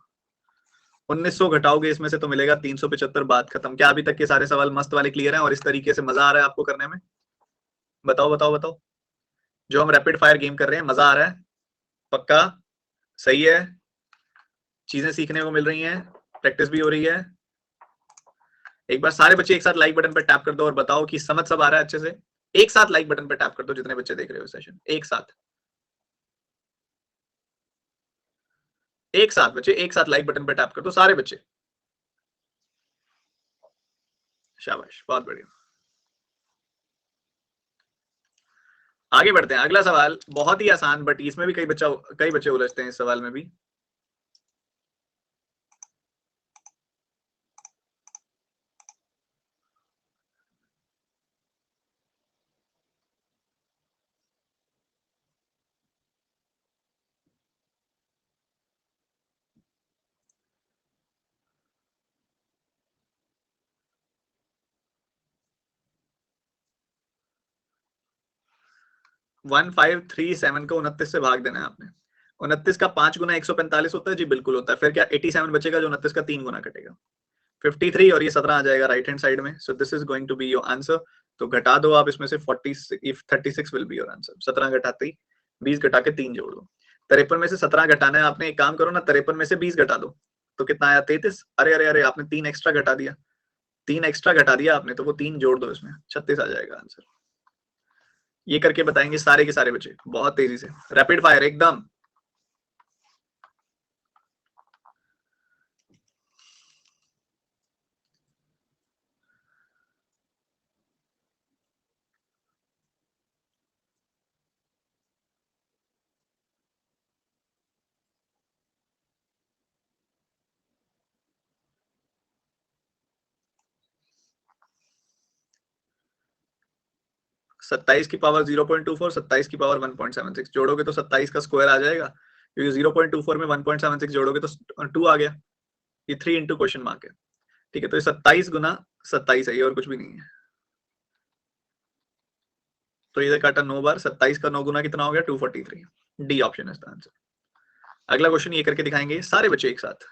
1900 घटाओगे इसमें से तो मिलेगा 375। बात खत्म। क्या अभी तक के सारे सवाल मस्त वाले क्लियर हैं और इस तरीके से मजा आ रहा है आपको करने में? बताओ बताओ बताओ। जो हम रैपिड फायर गेम कर रहे हैं, मजा आ रहा है? पक्का? सही है? चीजें सीखने को मिल रही हैं, प्रैक्टिस भी हो रही है। एक बार सारे बच्चे एक साथ लाइक बटन पर टैप कर दो और बताओ कि समझ सब आ रहा है अच्छे से। एक साथ लाइक बटन पर टैप कर दो जितने बच्चे देख रहे हो सेशन, एक साथ। एक साथ बच्चे, एक साथ लाइक बटन पर टैप कर दो सारे बच्चे। शाबाश, बहुत बढ़िया। आगे बढ़ते हैं, अगला सवाल बहुत ही आसान, बट इसमें भी कई बच्चे उलझते हैं इस सवाल में भी। 1537 को 29 से भाग देना है आपने। 29 का 5 गुना 145 होता है जी, बिल्कुल होता है। फिर क्या 87 बचेगा जो 29 का 3 गुना कटेगा, 53 और ये 17 आ जाएगा राइट हैंड साइड में। So this is going to be your answer. तो घटा दो आप इसमें से 40, if 36 will be your answer. 17 घटाते ही 20 घटा के 3 जोड़ दो। 53 में से 17 घटाना है आपने। एक काम करो ना, 53 में से 20 घटा दो तो कितना आया? 33। अरे अरे अरे, आपने 3 एक्स्ट्रा घटा दिया, 3 एक्स्ट्रा घटा दिया आपने, तो वो 3 जोड़ दो इसमें, 36 आ जाएगा आंसर। ये करके बताएंगे सारे के सारे बच्चे बहुत तेजी से, रैपिड फायर एकदम। 27 की पावर 0.24, 27 की पावर 1.76 जोड़ोगे तो 27 का स्क्वायर आ जाएगा, क्योंकि 0.24 में 1.76 जोड़ोगे तो 2 आ गया। ये 3 इंटू क्वेश्चन मार्क है। ठीक है, तो ये 27 गुना 27 है, ये और कुछ भी नहीं है। तो इधर काटा 9 बार, 27 का 9 गुना कितना हो गया? 243। डी ऑप्शन है इसका आंसर। अगला क्वेश्चन ये करके दिखाएंगे सारे बच्चे एक साथ।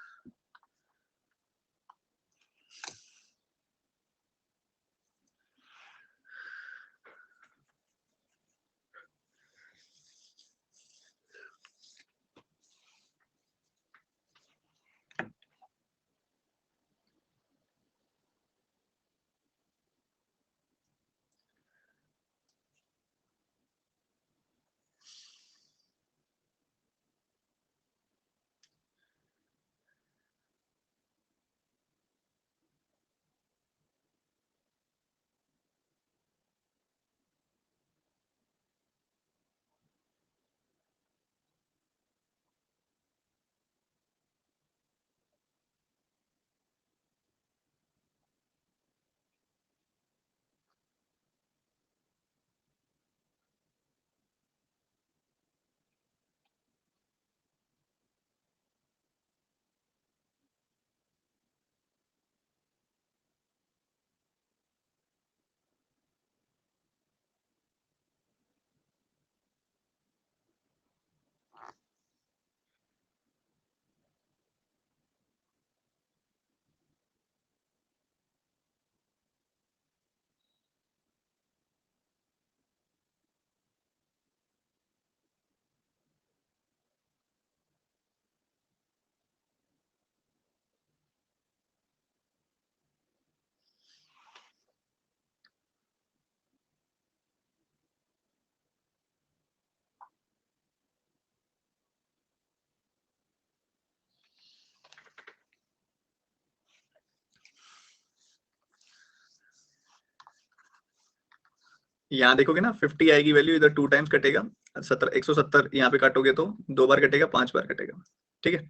यहाँ देखोगे ना 50 आएगी वैल्यू, इधर 2 टाइम्स कटेगा 70, 170 यहाँ पे काटोगे तो 2 बार कटेगा, 5 बार कटेगा, ठीक है।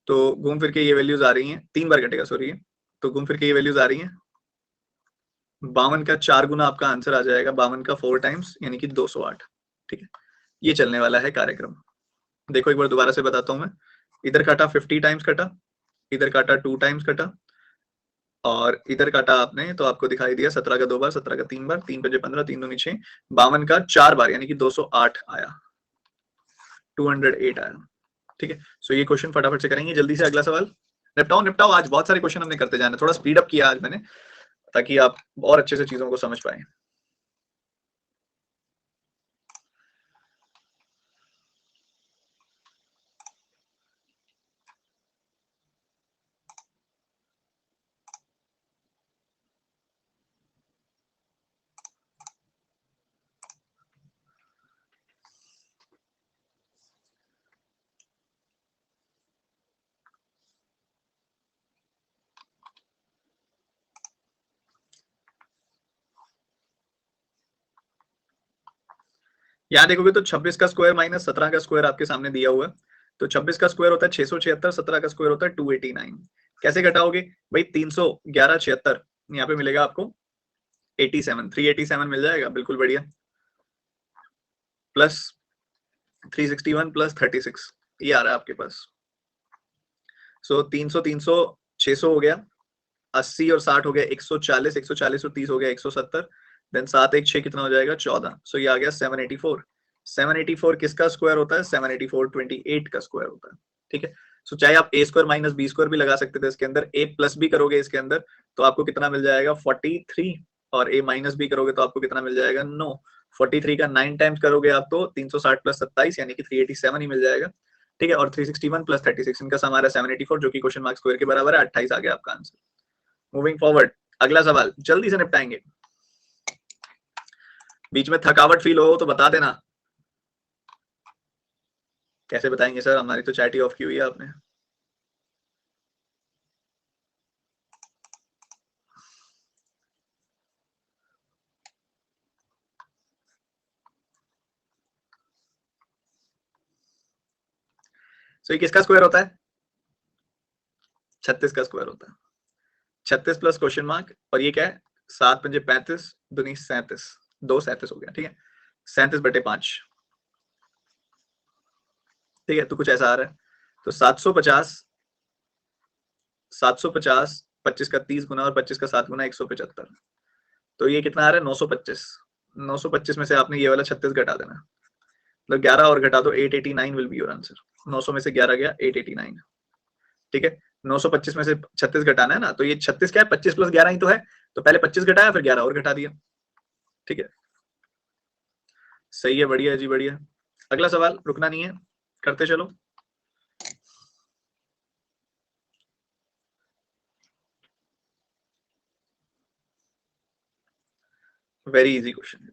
तो घूम फिर के ये वैल्यूज आ रही हैं, 3 बार कटेगा सॉरी, तो घूम फिर के ये वैल्यूज आ रही हैं 52 का 4 गुना आपका आंसर आ जाएगा, 52 का 4 टाइम्स यानी कि 208, ठीक है। ये चलने वाला है कार्यक्रम। देखो एक बार दोबारा से बताता हूँ मैं, इधर काटा 50 टाइम्स कटा, इधर काटा 2 टाइम्स कटा, और इधर काटा आपने तो आपको दिखाई दिया 17 का 2 बार, 17 का 3 बार, 3 पंजे 15, 3 दूनी 6, 52 का 4 बार यानी कि 208 आया, 208 आया, ठीक है। सो ये क्वेश्चन फटाफट से करेंगे जल्दी से। अगला सवाल, निपटाओ निपटाओ, आज बहुत सारे क्वेश्चन हमने करते जाना, थोड़ा स्पीड अप किया आज मैंने ताकि आप और अच्छे से चीजों को समझ पाए। यहाँ देखोगे तो 26 का स्क्वायर माइनस 17 का स्क्वायर आपके सामने दिया हुआ है, तो 26 का स्क्वायर होता है 676, 17 का स्क्वायर होता है 289। कैसे घटाओगे भाई, 311 76 यहाँ पे मिलेगा आपको 87, 387 मिल जाएगा, बिल्कुल बढ़िया, प्लस 361 प्लस 36 ये आ रहा है आपके पास। सो 300 300 600 हो गया, 80 और 60 हो गया 140, 140 और 30 हो गया 170, देन 7 1 6 कितना हो जाएगा 14, सो ये आ गया 784। 784 किसका स्क्वायर होता है, 784 28 का स्क्वायर होता है, ठीक है। सो चाहे आप ए स्क्वायर माइनस बी स्क्वायर भी लगा सकते थे इसके अंदर, ए प्लस भी करोगे इसके अंदर तो आपको कितना मिल जाएगा 43, और ए माइनस भी करोगे तो आपको कितना मिल जाएगा 9, 43 का 9 टाइम्स करोगे आप तो 360 प्लस 27 यानी कि 387 ही मिल जाएगा, ठीक है। और 361 प्लस 36 इनका सम आ रहा है 784 जो कि क्वेश्चन मार्क स्क्वायर के बराबर है, 28 आ गया आपका आंसर। मूविंग फॉरवर्ड, अगला सवाल जल्दी से निपटाएंगे, बीच में थकावट फील हो तो बता देना। कैसे बताएंगे सर, हमारी तो चैट ही ऑफ की हुई है आपने। सो ये किसका स्क्वायर होता है, 36 का स्क्वायर होता है, 36 प्लस क्वेश्चन मार्क, और ये क्या है 7 पंजे 35 दुनी 37, 2 37 हो गया, ठीक है, 37/5, ठीक है। तो कुछ ऐसा आ रहा है, तो 750, 750 25 का 30 गुना और 25 का 7 गुना 175, तो ये कितना आ रहा है 925, 925 में से आपने ये वाला 36 घटा देना, मतलब 11 और घटा दो 889 विल बी योर आंसर, 900 में से 11 गया 889, ठीक है। 925 में से 36 घटाना है ना, तो ये 36 क्या है 25 प्लस 11 ही तो है, तो पहले 25 घटाया फिर 11 और घटा दिया, ठीक है। सही है, बढ़िया है जी बढ़िया। अगला सवाल, रुकना नहीं है, करते चलो। वेरी इजी क्वेश्चन है,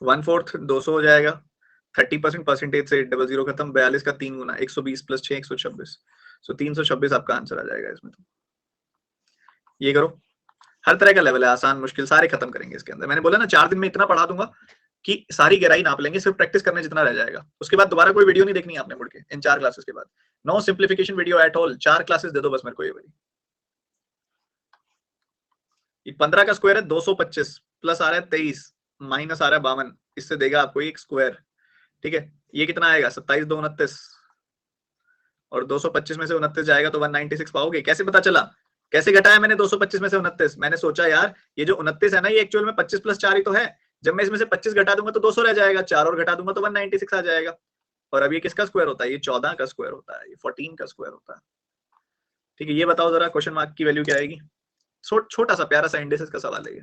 1/4 200 हो जाएगा, 30% परसेंटेज से 00 खत्म, 42 का 3 गुना 120 प्लस 6 126, सो 326 आपका आंसर आ जाएगा इसमें। तो ये करो, हर तरह का लेवल है, आसान मुश्किल सारे खत्म करेंगे इसके अंदर। मैंने बोला ना 4 दिन में इतना पढ़ा दूंगा कि सारी गहराई नाप लेंगे, सिर्फ प्रैक्टिस करने जितना रह जाएगा, उसके बाद दोबारा कोई वीडियो नहीं देखनी है आपने मुड़ के इन 4 क्लासेस के बाद, no simplification video at all, 4 classes दे दो बस मेरे को ये वाली। 15 का स्क्वायर है 225 प्लस आ रहा है 23 माइनस आ रहा है 52, इससे देगा आपको एक स्क्वायर, ठीक है। ये कितना आएगा 27 2 29, और 225 में से 29 जाएगा तो 196 पाओगे। कैसे पता चला, कैसे घटाया मैंने 225 में से 29, मैंने सोचा यार ये जो 29 है ना ये एक्चुअल में 25 प्लस 4 ही तो है, जब मैं इसमें से 25 घटा दूंगा तो 200 रह जाएगा, 4 और घटा दूंगा तो 196 आ जाएगा। और अब ये किसका स्क्वायर होता है, ये 14 का स्क्वायर होता है, ये 14 का स्क्वायर होता है, ठीक है। ये बताओ जरा क्वेश्चन मार्क की वैल्यू क्या आएगी, छोटा सा प्यारा सा इंडिसेस का सवाल है ये।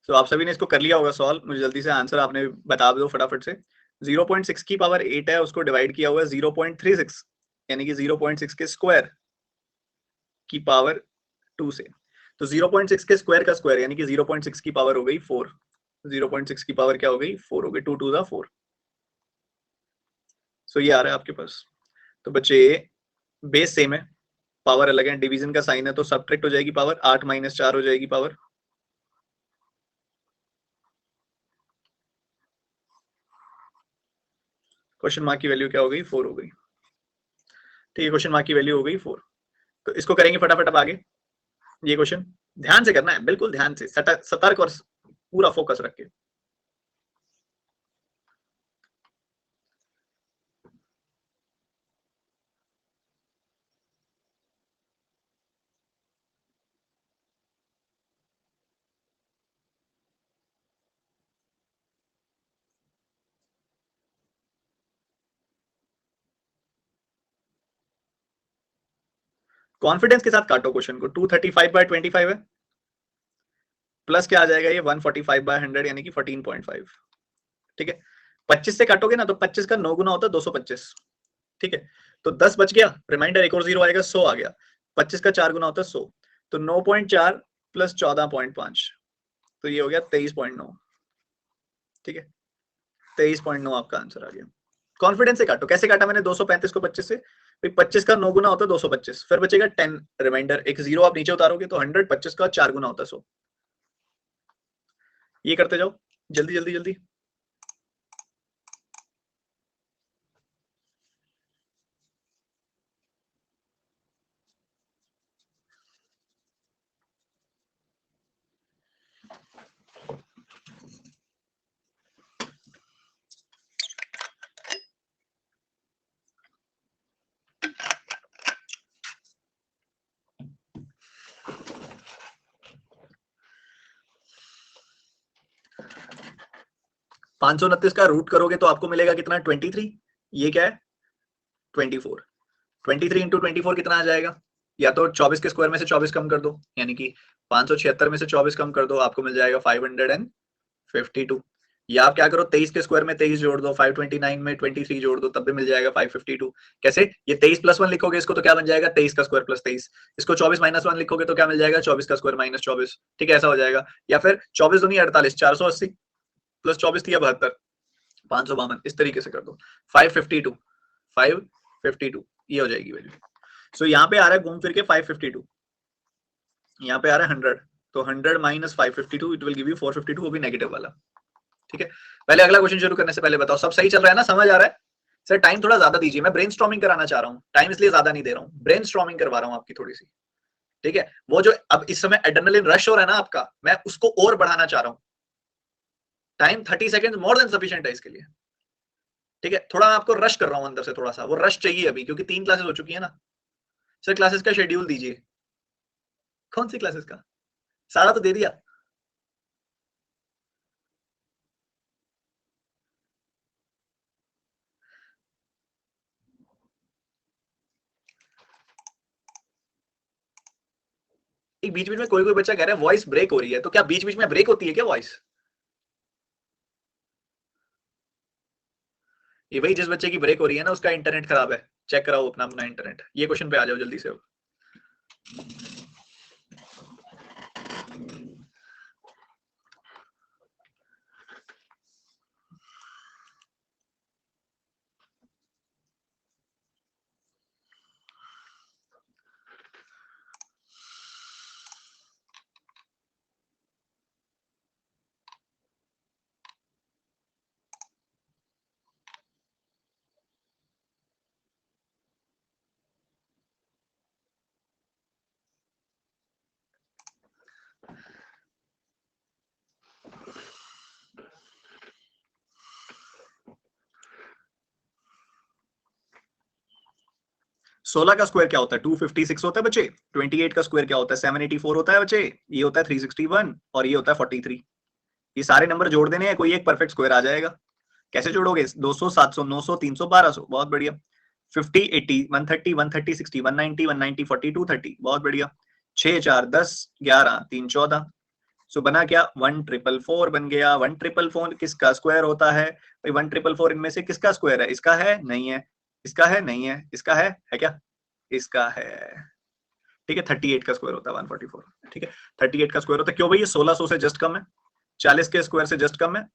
तो आप सभी ने इसको कर लिया होगा सॉल्व, मुझे जल्दी से आंसर आपने बता दो फटाफट से। 0.6 की पावर 8 है, उसको डिवाइड किया हुआ है 0.36 यानी कि 0.6 के स्क्वायर की पावर 2 से। तो 0.6 के स्क्वायर का स्क्वायर यानी कि 0.6 की पावर हो गई 4। 0.6 की पावर क्या हो गई 4 हो गई, 2 टू द 4। सो ये आ रहा है आपके पास। तो बच्चे बेस सेम है, पावर अलग है, डिवीजन का साइन है तो सब्ट्रैक्ट हो जाएगी पावर, 8 माइनस 4 हो जाएगी पावर। क्वेश्चन मार्क की वैल्यू क्या हो गई 4 हो गई। ठीक है, क्वेश्चन मार्क की वैल्यू हो गई 4। तो इसको करेंगे फटाफट अब आगे। ये क्वेश्चन ध्यान से करना है, बिल्कुल ध्यान से, सतर्क और पूरा फोकस रख के। कॉन्फिडेंस के साथ काटो क्वेश्चन को। 235/25 है, प्लस क्या आ जाएगा ये 145/100 यानी कि 14.5। ठीक है, 25 से काटोगे ना तो 25 का 9 गुना होता है 225। ठीक है, तो 10 बच गया, रिमाइंडर एक और 0 आएगा, 100 आ गया। 25 का 4 गुना होता है 100, तो 9.4 प्लस 14.5, तो ये हो गया 23.9। ठीक है, 23.9 आपका आंसर आ गया। कॉन्फिडेंस से काटो, कैसे काटा मैंने 235 को 25 से, 25 का 9 गुना होता है 225, फिर बचेगा 10, रिमाइंडर एक 0 आप नीचे उतारोगे तो 100, 25 का 4 गुना होता है 100। ये करते जाओ जल्दी जल्दी जल्दी। पांच सौ उनतीस का रूट करोगे तो आपको मिलेगा कितना 23। ये क्या है 24। 23 इंटू 24 कितना आ जाएगा, या तो 24 के स्क्वायर में से 24 कम कर दो, यानी कि 576 में से 24 कम कर दो, आपको मिल जाएगा 552। या आप क्या करो 23 के स्क्वायर में 23 जोड़ दो, 529 में 23 जोड़ दो, तब भी मिल जाएगा 552। कैसे, ये 23 प्लस 1 लिखोगे इसको तो क्या बन जाएगा 23 का स्क्वायर प्लस 23, इसको 24 माइनस 1 लिखोगे तो क्या मिल जाएगा 24 का स्क्वायर माइनस 24। ठीक है, ऐसा हो जाएगा। या फिर 24 दूनी 48, 480 प्लस 24 थी 72, 552, इस तरीके से कर दो। 552, 552 ये हो जाएगी वैल्यू। सो यहाँ पे आ रहा है घूम फिर के 552, यहाँ पे आ रहा है 100, तो 100 minus 552 it will give you 452, वो भी नेगेटिव वाला। ठीक है, पहले अगला क्वेश्चन शुरू करने से पहले बताओ सब सही चल रहा है ना, समझ आ रहा है? सर टाइम थोड़ा ज्यादा दीजिए, मैं ब्रेनस्टॉर्मिंग कराना चाह रहा हूँ, टाइम इसलिए ज्यादा नहीं दे रहा हूँ, ब्रेनस्टॉर्मिंग करवा रहा हूँ आपकी थोड़ी सी। ठीक है, वो जो अब इस समय एड्रेनलिन रश हो रहा है ना आपका, मैं उसको और बढ़ाना चाह रहा हूँ। Time 30 second more than sufficient है इसके लिए। ठीक है, थोड़ा मैं आपको रश कर रहा हूँ अंदर से, थोड़ा सा वो रश चाहिए अभी, क्योंकि 3 क्लासेस हो चुकी है ना। सर क्लासेस का शेड्यूल दीजिए। कौन सी क्लासेस का? सारा तो दे दिया। बीच बीच में कोई कोई बच्चा कह रहा है वॉइस ब्रेक हो रही है, तो क्या बीच बीच में ब्रेक होती है क्या वॉइस? ये भाई जिस बच्चे की ब्रेक हो रही है ना उसका इंटरनेट खराब है, चेक कराओ अपना अपना इंटरनेट। ये क्वेश्चन पे आ जाओ जल्दी से। 16 का स्क्वायर क्या होता है 256 होता है बच्चे। 28 का स्क्वायर क्या होता है 784 होता है बच्चे। ये होता है 361 और ये होता है 43। ये सारे नंबर जोड़ देने हैं, कोई एक परफेक्ट स्क्वायर आ जाएगा। कैसे जोड़ोगे 200 700 900 300 1200, बहुत बढ़िया। 50 80 130 130 60 190 190 40 230, बहुत बढ़िया। 6 4 10 11 3 14, सो बना क्या 1444 बन गया। 1444 किसका स्क्वायर होता है भाई? 1444 इनमें से किसका स्क्वायर है? इसका है? नहीं है। इसका है? नहीं है। इसका है क्या? इसका है। ठीक है, 38 का स्क्वायर होता है 144। ठीक है, 38 का स्क्वायर होता है। क्यों भाई? ये 1600 से जस्ट कम है, 40 के स्क्वायर से जस्ट कम है,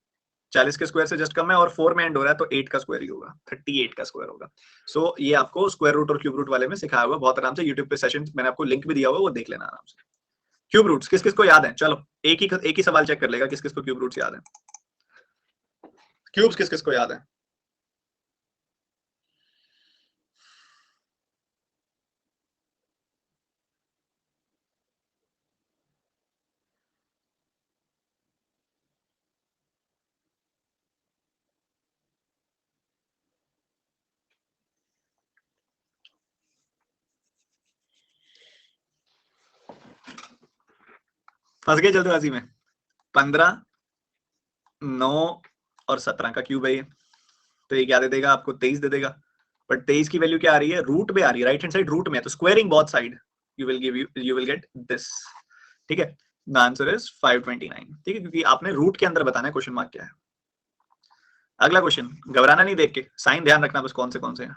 40 के स्क्वायर से जस्ट कम है, और 4 में एंड हो रहा है, तो 8 का स्क्वायर ही होगा, 38 का स्क्वायर होगा। सो ये आपको स्क्वायर रूट और क्यूब रूट वाले में सिखाया हुआ बहुत आराम से, यूट्यूब पे सेशन मैंने आपको लिंक भी दिया हुआ है, वो देख लेना आराम से। क्यूब रूट्स किस किस को याद है? चलो एक ही सवाल चेक कर लेगा किस किस को क्यूब रूट्स याद है। क्यूब्स किस किस को याद है? फंस गए जल्दबाजी में? 15, 9 और 17 का क्यूब है ये, तो ये क्या दे देगा आपको? 23 दे देगा। बट 23 की वैल्यू क्या आ रही है? रूट में आ रही है, राइट हैंड साइड रूट में है, तो squaring both side you will get this. ठीक है, द आंसर इज 529। ठीक है, क्योंकि आपने रूट के अंदर बताना है क्वेश्चन मार्क क्या है। अगला क्वेश्चन, घबराना नहीं देख के, साइन ध्यान रखना बस कौन से हैं।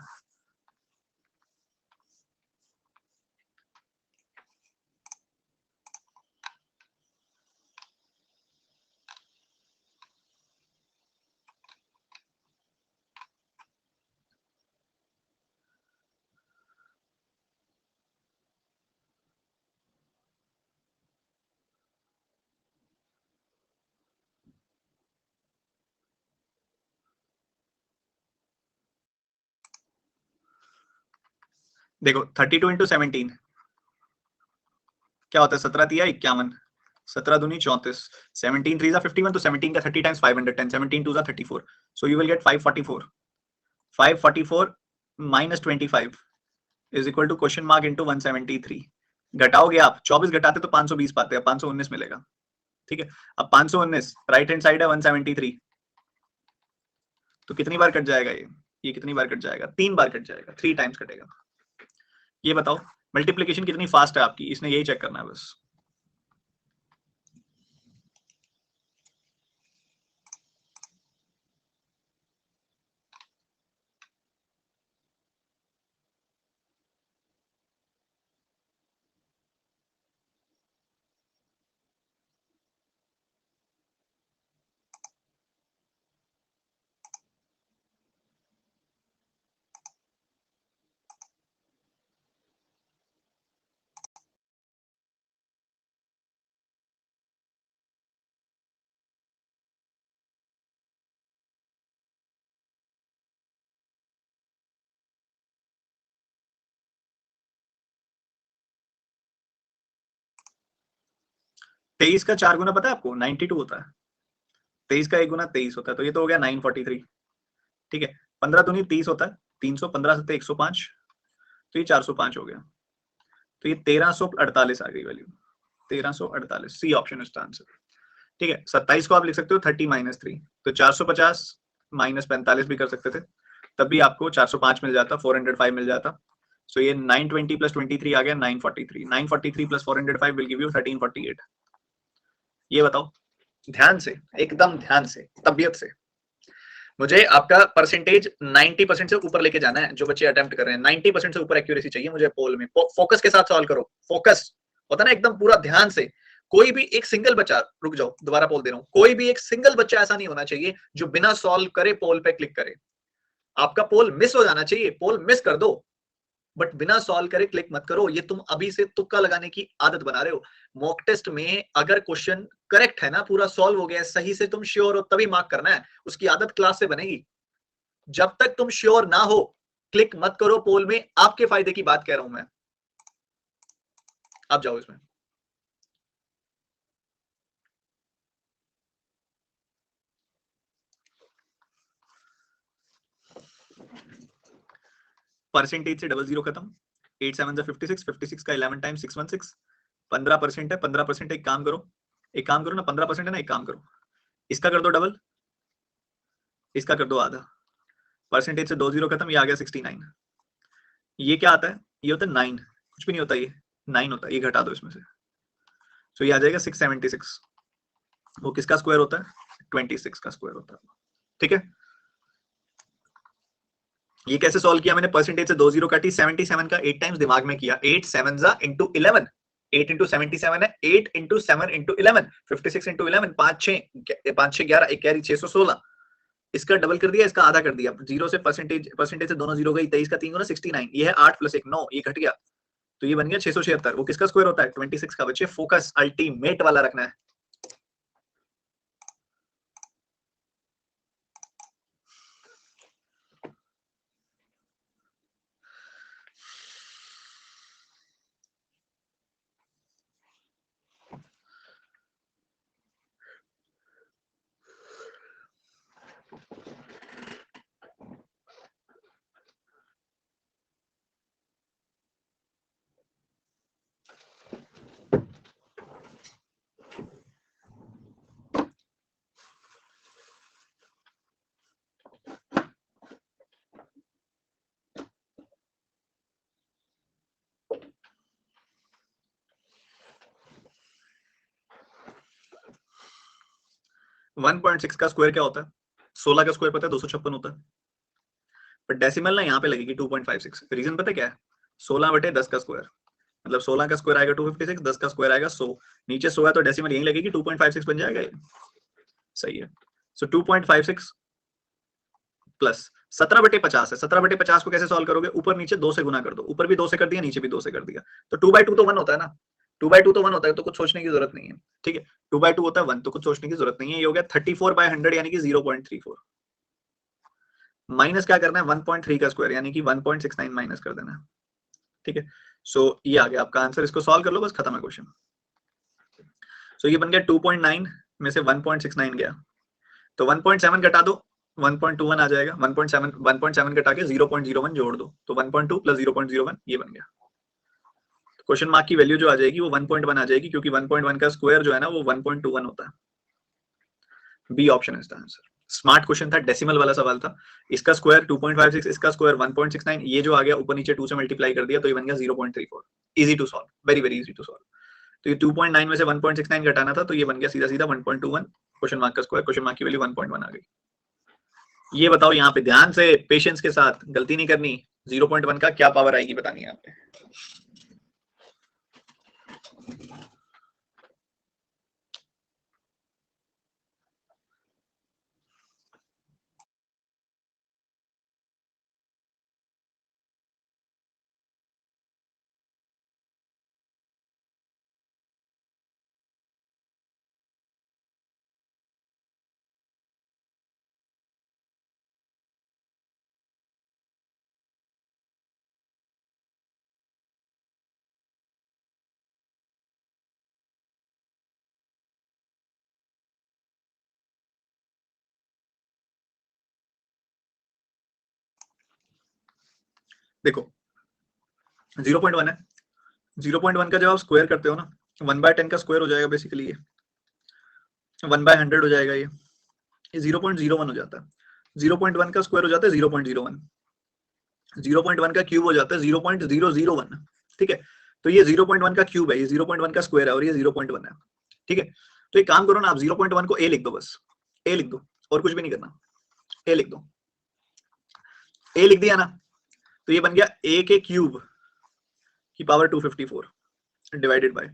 देखो 32 इंटू 17 क्या होता है? 17 तिया 51, 17 दूनी 34, 17 3 51, तो 17 का 30 times 510, 17 2 34, so you will get 544। 544 minus 25 is equal to question mark into 173। घटाओगे आप, 24 घटाते तो 520 पाते हैं, 519 मिलेगा। ठीक है, अब 519 राइट हैंड साइड है 173, तो कितनी बार कट जाएगा ये कितनी बार कट जाएगा? 3 बार कट जाएगा, 3 टाइम्स कटेगा। ये बताओ मल्टीप्लीकेशन कितनी फास्ट है आपकी, इसने यही चेक करना है बस। तेईस का 4 गुना पता है आपको? 92 होता है। 23 का 1 गुना 23 होता है, तो ये तो हो गया 943। ठीक है, 15 दूनी 30 होता है, 300, 15 सत्ते 105, तो ये 405 हो गया, तो ये 1348 आ गई value, 1348। C option is the answer. ठीक है, 27 को आप लिख सकते हो 30 माइनस 3, तो 450 माइनस 45 भी कर सकते थे, तब भी आपको 405 मिल जाता, 405 मिल जाता। सो ये 920 प्लस 23 आ गया 943, 943 प्लस 405 विल गिव यू 1348। ये बताओ ध्यान से, एकदम ध्यान से, तबियत से, मुझे आपका परसेंटेज 90% से ऊपर लेके जाना है। जो बच्चे अटेम्प्ट कर रहे हैं 90% से ऊपर एक्यूरेसी चाहिए मुझे पोल में। फोकस के साथ सॉल्व करो, फोकस होता ना एकदम पूरा ध्यान से। कोई भी एक सिंगल बच्चा, रुक जाओ दोबारा पोल दे रहा हूं, कोई भी एक सिंगल बच्चा ऐसा नहीं होना चाहिए जो बिना सॉल्व करे पोल पे क्लिक करे। आपका पोल मिस हो जाना चाहिए, पोल मिस कर दो, बट बिना सॉल्व करे क्लिक मत करो। ये तुम अभी से तुक्का लगाने की आदत बना रहे हो। मॉक टेस्ट में अगर क्वेश्चन करेक्ट है ना, पूरा सॉल्व हो गया है, सही से तुम श्योर हो, तभी मार्क करना है। उसकी आदत क्लास से बनेगी। जब तक तुम श्योर ना हो क्लिक मत करो पोल में। आपके फायदे की बात कह रहा हूं मैं। आप जाओ इसमें। परसेंटेज से डबल जीरो खत्म, 8 7 56, 56 का 11 टाइम 616, 15% है। 15% एक काम करो, ना 15% है ना, एक काम करो, इसका कर दो डबल, इसका कर दो आधा। परसेंटेज से 2 जीरो खत्म, ये आ गया 69। ये क्या आता है? ये होता है 9, कुछ भी नहीं होता, ये 9 होता है, ये घटा दो इसमें से, तो ये आ जाएगा 676। वो किसका स्क्वायर होता है? 26 का स्क्वायर होता है। ठीक है, ये कैसे सॉल्व किया मैंने? परसेंटेज से 2 जीरो काटी, 77 का 8 टाइम्स दिमाग में किया, 8 7 जा इंटू 11, 8 इंटू 77 है, 8 इंटू 7 इंटू 11, 56 इंटू 11, 5 6 11, एक कैरी 616, इसका डबल कर दिया, इसका आधा कर दिया, जीरो से परसेंटेज से दोनों जीरो गई, 23 का 3 गुना 69, ये है 8 प्लस 1 9, ये घट गया, तो ये बन गया 676। वो किसका स्क्वायर होता है? 26 का। बच्चे फोकस अल्टीमेट वाला रखना है। वन पॉइंट सिक्स का स्क्वायर क्या होता है? 16 का स्क्वायर पता है 256 होता है, पर डेसिमल ना यहाँ पे लगेगी 2.56। रीजन पता है क्या है? 16 बटे 10 का स्क्वायर, मतलब 16 का स्क्वायर आएगा 256, 10 का स्क्वायर आएगा 100, नीचे 100 है तो डेसिमल यहीं लगेगी, 2.56 बन जाएगा ये। सही है। सो 2.56 प्लस 17 बटे 50 है, 17 बटे 50 को कैसे सॉल्व करोगे? ऊपर नीचे 2 से गुना कर दो, ऊपर भी 2 से कर दिया, नीचे भी 2 से कर दिया, तो 2/2 तो 1 होता है ना, 2/2 तो 1 होता है, तो कुछ सोचने की जरूरत नहीं है। ठीक है, 2/2 होता है 1, तो कुछ सोचने की जरूरत नहीं है। ये हो गया 34/100 यानी कि 0.34, माइनस क्या करना है? 1.3 का स्क्वायर यानी कि 1.69 माइनस कर देना है। ठीक है, सो ये आ गया आपका आंसर, इसको सॉल्व कर लो, बस खत्म है क्वेश्चन। सो ये बन गया 2.9 में से 1.69 गया, तो 1.7 घटा दो, 1.21 आ जाएगा, 1.7 घटा के 0.01 जोड़ दो, तो 1.2 प्लस 0.01 ये बन गया। क्वेश्चन मार्क की वैल्यू जो आ जाएगी वो 1.1 आ जाएगी, क्योंकि 1.1 का स्क्वायर जो है ना वो 1.21 होता है। बी ऑप्शन है इसका आंसर। स्मार्ट क्वेश्चन था, डेसिमल वाला सवाल था। इसका स्क्वायर 2.56, इसका स्क्वायर 1.69, ये जो आ गया ऊपर नीचे 2 से मल्टीप्लाई कर दिया तो ये बन गया 0.34। Easy to solve, very very easy to solve. तो ये 2.9 में से 1.69 घटाना था, तो ये बन गया सीधा सीधा 1.21, क्वेश्चन मार्क का स्क्वायर, क्वेश्चन मार्क की वैल्यू 1.1 आ गई। ये बताओ यहाँ पे ध्यान से पेशेंस के साथ, गलती नहीं करनी, 0.1 का क्या पावर आएगी बतानी है यहाँ पे। देखो 0.1 है, 0.1 का जब आप स्क्वायर करते हो ना, 1/10 का स्क्वायर हो जाएगा बेसिकली, ये 1/100 हो जाएगा, ये 0.01 हो जाता है। 0.1 का स्क्वायर हो जाता है 0.01, 0.1 का क्यूब हो जाता है 0.001। ठीक है, तो ये 0.1 का क्यूब है, ये 0.1 का स्क्वायर है, और ये 0.1 है। ठीक है, तो एक काम करो ना, आप 0.1 को ए लिख दो, बस ए लिख दो, और कुछ भी नहीं करना, ए लिख दो। ए लिख दिया ना, तो ये बन गया ए के क्यूब की पावर 254 डिवाइडेड बाय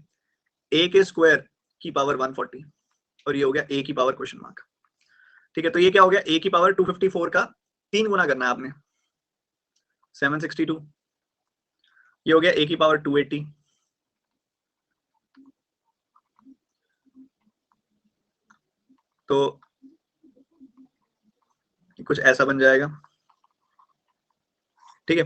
ए के स्क्वायर की पावर 140, और ये हो गया ए की पावर क्वेश्चन मार्क। ठीक है, तो ये क्या हो गया? ए की पावर 254 का 3 गुना करना है आपने, 762, ये हो गया ए की पावर 280, तो कुछ ऐसा बन जाएगा। ठीक है,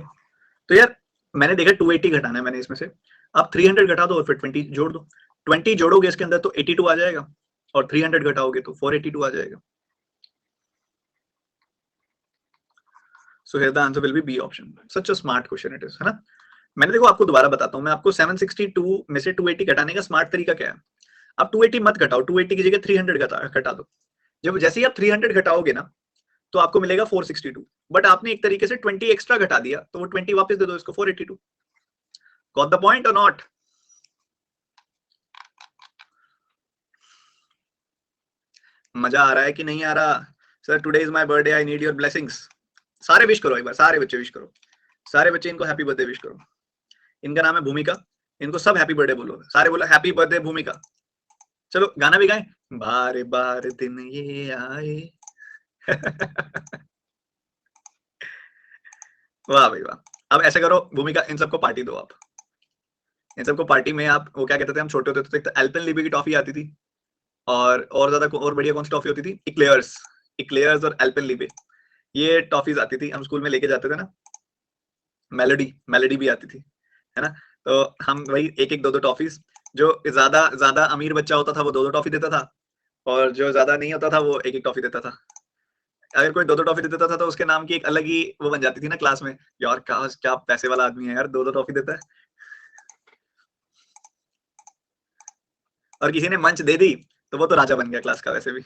तो यार मैंने देखा 280 घटाना है मैंने इसमें से, आप 300 घटा दो और फिर 20 जोड़ दो, 20 जोड़ोगे इसके अंदर तो 82 आ जाएगा, और 300 घटाओगे तो 482 आ जाएगा। So here the answer will be B option. Such a smart question it is, है ना? मैंने देखो आपको दोबारा बताता हूँ, मैं आपको 762 में से 280 घटाने का स्मार्ट तरीका क्या है? आप 280 मत घटाओ, 280 की जगह 300 घटा दो। जब जैसे ही आप 300 घटाओगे ना, तो आपको मिलेगा 462, बट आपने एक तरीके से 20 एक्स्ट्रा घटा दिया, तो वो 20 वापस दे दो इसको, 482। गॉट द पॉइंट और नॉट? मजा आ रहा है कि नहीं आ रहा? Sir today is my birthday, I need your blessings. सारे विश करो एक बार, सारे बच्चे विश करो, सारे बच्चे इनको हैप्पी बर्थडे विश करो। इनका नाम है भूमिका, इनको सब हैप्पी बर्थडे बोलो, सारे बोलो हैप्पी बर्थडे भूमिका। चलो गाना भी गाएं, बार बार दिन ये आए। वाह भाई वाह। अब ऐसे करो भूमिका, इन सबको पार्टी दो आप, इन सबको पार्टी में आप, वो क्या कहते थे हम छोटे होते थे, तो एल्पेनलिबे की टॉफी आती थी, और ज्यादा और बढ़िया कौन सी टॉफी होती थी, इक्लेयर्स, इक्लेयर्स और एल्पेनलिबे, ये टॉफीज आती थी, हम स्कूल में लेके जाते थे ना। मेलोडी, मेलोडी भी आती थी, है ना। तो हम वही एक एक दो दो टॉफीज, जो ज्यादा ज्यादा अमीर बच्चा होता था वो दो दो टॉफी देता था, और जो ज्यादा नहीं होता था वो एक एक टॉफी देता था। अगर कोई दो दो टॉफी देता था तो उसके नाम की एक अलग ही वो बन जाती थी ना क्लास में, यार क्या पैसे वाला आदमी है यार, दो दो टॉफी देता है। और किसी ने मंच दे दी तो वो तो राजा बन गया क्लास का वैसे भी।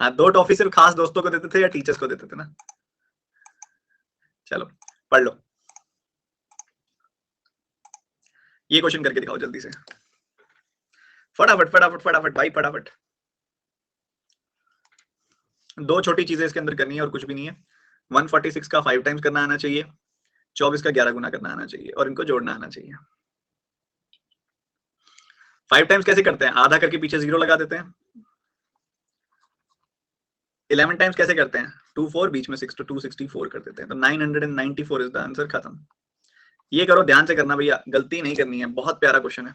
हाँ, दो टॉफी सिर्फ खास दोस्तों को देते थे या टीचर्स को देते थे ना। चलो पढ़ लो, ये क्वेश्चन करके दिखाओ जल्दी से, फटाफट फटाफट फटाफट भाई फटाफट। दो छोटी चीजें इसके अंदर करनी है और कुछ भी नहीं है। 146 का 5 टाइम्स करना आना चाहिए, 24 का 11 गुना करना आना चाहिए, और इनको जोड़ना आना चाहिए। 5 टाइम्स कैसे करते हैं, आधा करके पीछे जीरो लगा देते हैं। 11 टाइम्स कैसे करते हैं, 2 4 बीच में 6 तो 264 कर देते हैं, तो 994 इज द आंसर, खत्म। ये करो, ध्यान से करना भैया, गलती नहीं करनी है, बहुत प्यारा क्वेश्चन है।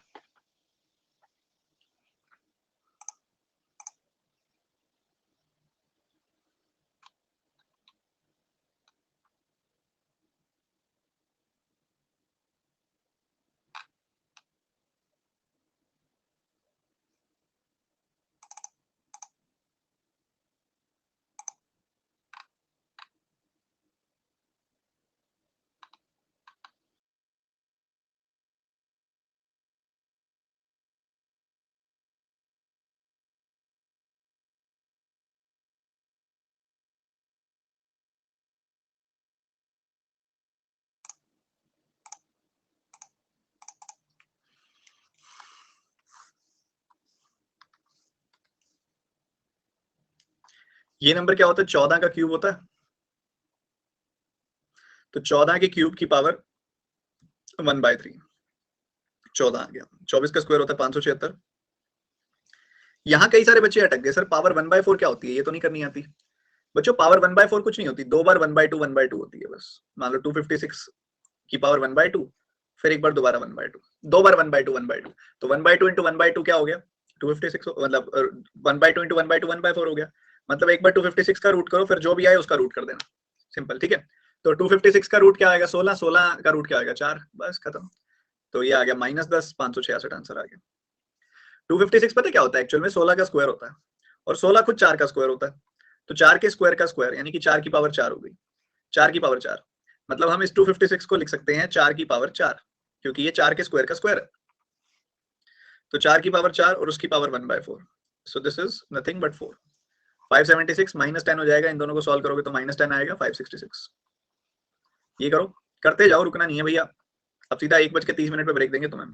ये नंबर क्या होता है, 14 का क्यूब होता है, तो 14 के क्यूब की पावर 1/3, 14 आ गया। 24 का स्क्वायर होता है 576। यहाँ कई सारे बच्चे अटक गए, सर पावर 1/4 क्या होती है, ये तो नहीं करनी आती। बच्चों पावर 1/4 कुछ नहीं होती, दो बार 1/2 होती है बस। मान लो 256 की पावर 1/2, फिर एक बार दोबारा 1/2, दो बार 1/2 तो 1/2 इंटू 1/2 क्या हो गया, 256, मतलब 1/2 इंटू 1/2 1/4 हो गया। मतलब एक बार 256 का रूट करो, फिर जो भी आए उसका रूट कर देना, सिंपल, ठीक है। तो 256 का रूट क्या आएगा 16, 16 का रूट क्या आएगा 4, बस खत्म। तो ये आ गया -10, 566 आंसर आ गया। 256 पता क्या होता है एक्चुअल में, 16 का स्क्वायर होता है, और 16 खुद 4 का स्क्वायर होता है, तो 4 के स्क्वायर का स्क्वायर यानी कि 4 की पावर 4 हो गई, 4 की पावर 4, मतलब हम इस 256 को लिख सकते हैं 4 की पावर 4, क्योंकि ये 4 के स्क्वायर का स्क्वायर है। तो 4 की पावर 4 और उसकी power 1/4, so this is nothing but 4। 576 -10 हो जाएगा, इन दोनों को सॉल्व करोगे तो -10 आएगा, 566। ये करो, करते जाओ, रुकना नहीं है भैया। अब सीधा 1:30 पे ब्रेक देंगे तुम्हें।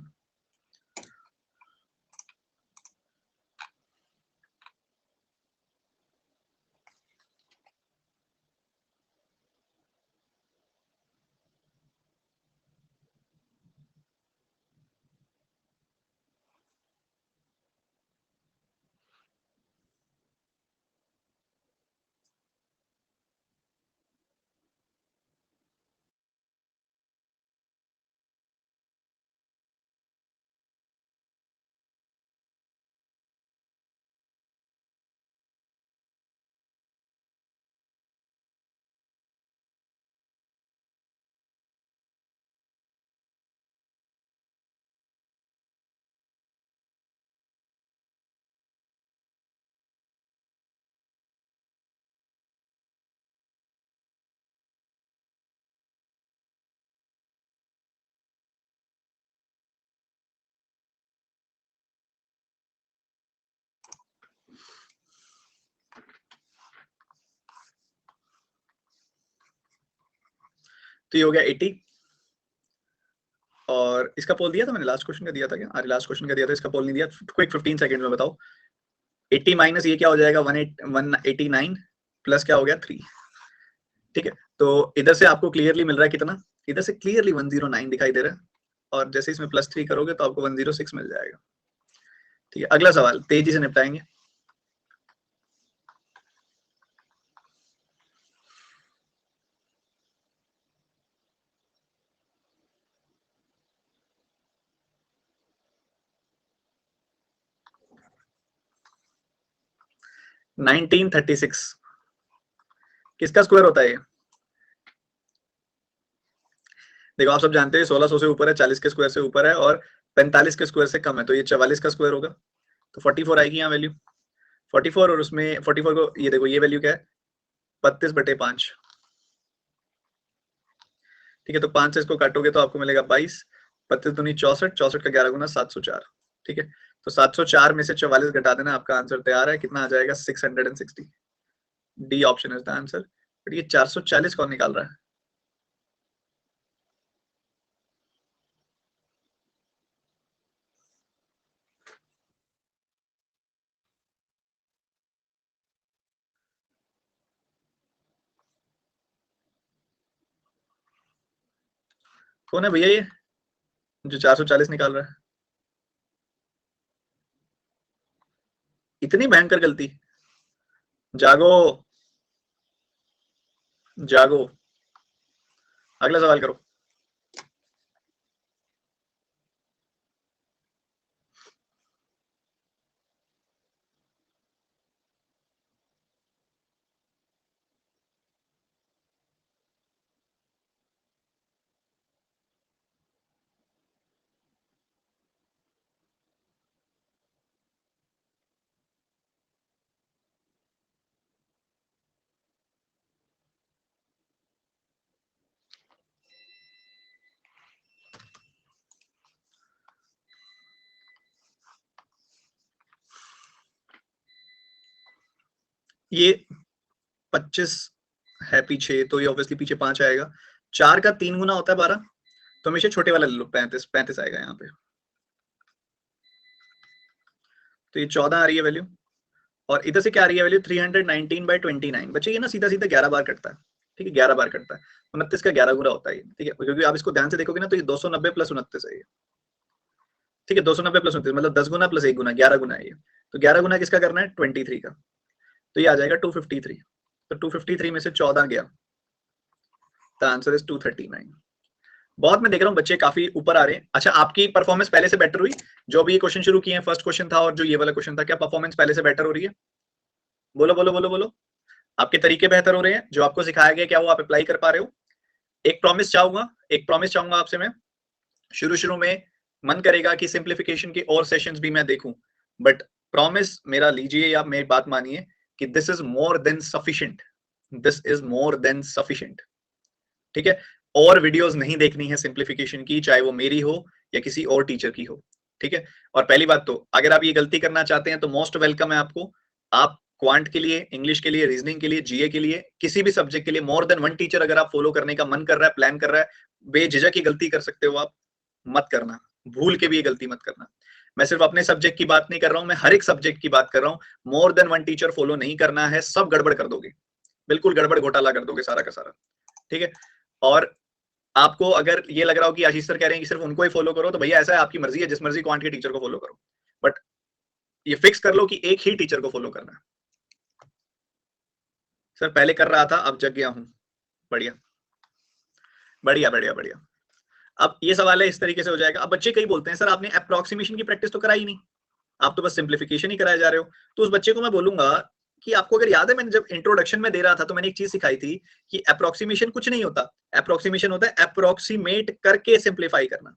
तो ये हो गया 80, और इसका पोल दिया था मैंने, लास्ट क्वेश्चन का दिया था क्या? अरे लास्ट क्वेश्चन का दिया था, इसका पोल नहीं दिया। क्विक 15 सेकंड में बताओ। 80 माइनस ये क्या हो जाएगा? 189 प्लस क्या हो गया? 3। ठीक है, तो इधर से आपको क्लियरली मिल रहा है कितना? इधर से क्लियरली 109 दिखाई दे रहा है, और जैसे इसमें +3 करोगे तो आपको 106 मिल जाएगा। ठीक है, अगला सवाल तेजी से निपटाएंगे। (1936) किसका स्क्वायर होता है ये? देखो आप सब जानते हैं 1600 से ऊपर है, 40 के स्क्वायर से ऊपर है, और 45 के स्क्वायर से कम है, तो ये 44 का स्क्वायर होगा, तो 44 आएगी यहाँ वैल्यू। 44, और उसमें 44 को ये देखो, ये वैल्यू क्या है? 32/5। ठीक है, तो 5 से इसको काटोगे तो आपको मिलेगा 22। 32 दूनी 64, 64 का 11 गुना 704। ठीक है, तो 704 में से 44 घटा देना, आपका आंसर तैयार है। कितना आ जाएगा? 660। D option is the answer. But ये 440 कौन निकाल रहा है? कौन है भैया ये जो 440 निकाल रहा है? इतनी भयंकर गलती? जागो, जागो। अगला सवाल करो। ये 25 है पीछे, तो ये ऑब्वियसली पीछे 5 आएगा। 4 का 3 गुना होता है 12, तो हमेशा छोटे वाला ले लो, 35। 35 आएगा यहाँ पे, तो ये 14 आ रही है वैल्यू। और इधर से क्या आ रही है वैल्यू? 319/29। बच्चे ये ना सीधा सीधा 11 बार कटता है। ठीक है, 11 बार कटता है। 29 का 11 गुना होता है। ठीक है, क्योंकि आप इसको ध्यान से देखोगे ना, तो ये 290 + 29 है ये। ठीक है, 290 + 29 मतलब 10 गुना + 1 गुना, 11 गुना है ये। तो 11 गुना किसका करना है? 23 का। तो ये आ जाएगा 253। तो 253 में से 14 गया, द आंसर इज 239। बहुत मैं देख रहा हूँ बच्चे काफी ऊपर आ रहे हैं। अच्छा, आपकी परफॉर्मेंस पहले से बेटर हुई? जो भी ये क्वेश्चन शुरू किए हैं, फर्स्ट क्वेश्चन था और जो ये वाला क्वेश्चन था, क्या परफॉर्मेंस पहले से बेटर हो रही है? बोलो बोलो बोलो बोलो। आपके तरीके बेहतर हो रहे हैं, जो आपको सिखाया गया क्या वो आप अप्लाई कर पा रहे हो? एक प्रॉमिस चाहूंगा आपसे मैं। शुरू शुरू में मन करेगा कि सिंप्लीफिकेशन के और सेशंस भी मैं देखूं, बट प्रॉमिस मेरा लीजिए या मेरी बात मानिए कि this is more than sufficient. This is more than sufficient. ठीक है, और वीडियोस नहीं देखनी है सिंप्लीफिकेशन की, चाहे वो मेरी हो या किसी और टीचर की हो। ठीक है, और पहली बात तो अगर आप ये गलती करना चाहते हैं तो मोस्ट वेलकम है आपको। आप क्वांट के लिए, इंग्लिश के लिए, रीजनिंग के लिए, जीए के लिए, किसी भी सब्जेक्ट के लिए मोर देन वन टीचर अगर आप फॉलो करने का मन कर रहा है, प्लान कर रहा है, बेझिझक ही गलती कर सकते हो आप। मत करना, भूल के भी ये गलती मत करना। मैं सिर्फ अपने सब्जेक्ट की बात नहीं कर रहा हूं, मैं हर एक सब्जेक्ट की बात कर रहा हूं। More than one teacher follow नहीं करना है, सब गड़बड़ कर दोगे, बिल्कुल गड़बड़ घोटाला कर दोगे सारा का सारा। ठीक है, और आपको अगर ये लग रहा हो कि आशीष सर कह रहे हैं कि सिर्फ उनको ही फॉलो करो, तो भैया ऐसा है, आपकी मर्जी है, जिस मर्जी क्वांट के टीचर को फॉलो करो, बट ये फिक्स कर लो कि एक ही टीचर को फॉलो करना है। सर पहले कर रहा था, अब जग गया हूं। बढ़िया बढ़िया बढ़िया बढ़िया। अब ये सवाल है, इस तरीके से हो जाएगा। अब बच्चे कई बोलते हैं सर आपने अप्रोक्सीमेशन की प्रैक्टिस तो कराई नहीं, आप तो बस सिंप्लीफिकेशन ही कराए जा रहे हो। तो उस बच्चे को मैं बोलूंगा कि आपको अगर याद है, मैंने जब इंट्रोडक्शन में दे रहा था तो मैंने एक चीज सिखाई थी कि अप्रोक्सीमेशन कुछ नहीं होता। अप्रोक्सीमेशन होता है अप्रोक्सीमेट करके सिंप्लीफाई करना।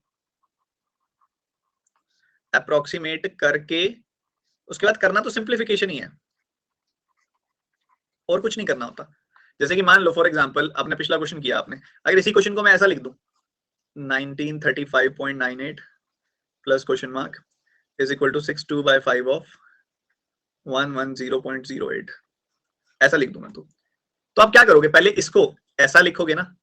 अप्रोक्सीमेट करके उसके बाद करना तो सिंप्लीफिकेशन ही है, और कुछ नहीं करना होता। जैसे कि मान लो फॉर एग्जांपल आपने पिछला क्वेश्चन किया, आपने अगर इसी क्वेश्चन को मैं ऐसा लिख दूं 1935.98 plus question mark is equal to 62/5 of 110.08, ऐसा लिख दूं मैं तो आप क्या करोगे? पहले इसको ऐसा लिखोगे ना,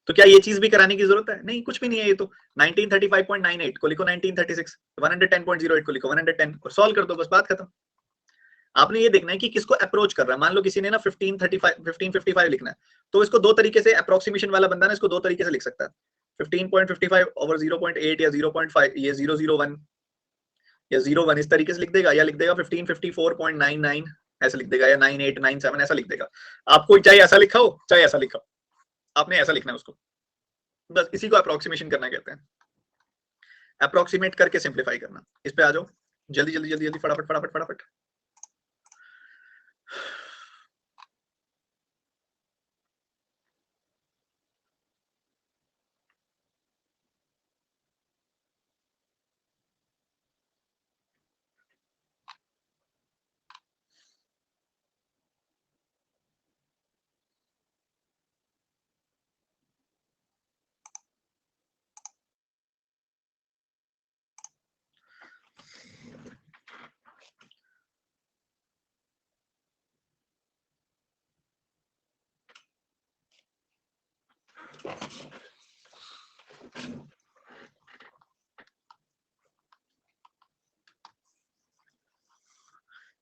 तो क्या ये चीज भी कराने की जरूरत है? नहीं, कुछ भी नहीं है। ये तो 1935.98 को लिखो 1936, 110.08 को लिखो 110 और सॉल्व कर दो, बस बात खत्म। आपने ये देखना है कि किसको अप्रोच कर रहा है। मान लो किसी ने ना 1555 लिखना है, तो इसको दो तरीके से, अप्रोक्सीमेशन वाला बंदा ना इसको दो तरीके से लिख सकता है, 15.55 ओवर 0.8 या 0.5, ये 001 या 01 इस तरीके से लिख देगा, या लिख देगा 1554.99 ऐसा लिख देगा, या 9897 ऐसा लिख देगा। आपको चाहे ऐसा लिखा हो चाहे ऐसा लिखा हो, आपने ऐसा लिखना है उसको, बस इसी को अप्रोक्सीमेशन करना कहते हैं। अप्रोक्सीमेट करके सिंप्लीफाई करना। इस पे आ जाओ जल्दी जल्दी जल्दी जल्दी, फटाफट फटाफट फटाफट।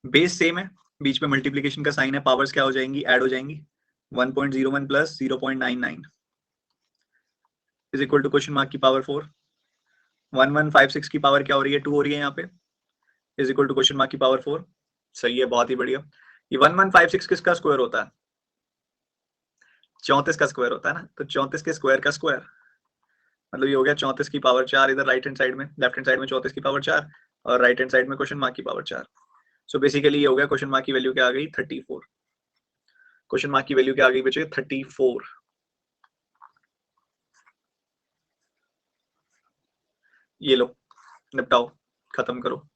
बेस सेम है, बीच में मल्टीप्लिकेशन का साइन है, पावर्स क्या हो जाएंगी, ऐड हो जाएंगी। 1.01 plus 0.99 is equal to question mark की पावर 4। 1156 की पावर क्या हो रही है, 2 हो रही है यहाँ पे, is equal to question mark की पावर 4। सही है, बहुत ही बढ़िया। ये 1156 किसका स्क्वायर होता है? 34 का स्क्वायर होता है ना, तो 34 के स्क्वायर का स्क्वायर मतलब ये हो गया 34 की पावर 4 इधर राइट हैंड साइड में, लेफ्ट हैंड साइड में 34 की पावर 4 और राइट हैंड साइड में क्वेश्चन मार्क की पावर 4। सो बेसिकली ये हो गया क्वेश्चन मार्क की वैल्यू क्या आ गई, 34। क्वेश्चन मार्क की वैल्यू क्या आ गई बच्चे, 34। ये लो, निपटाओ, खत्म करो।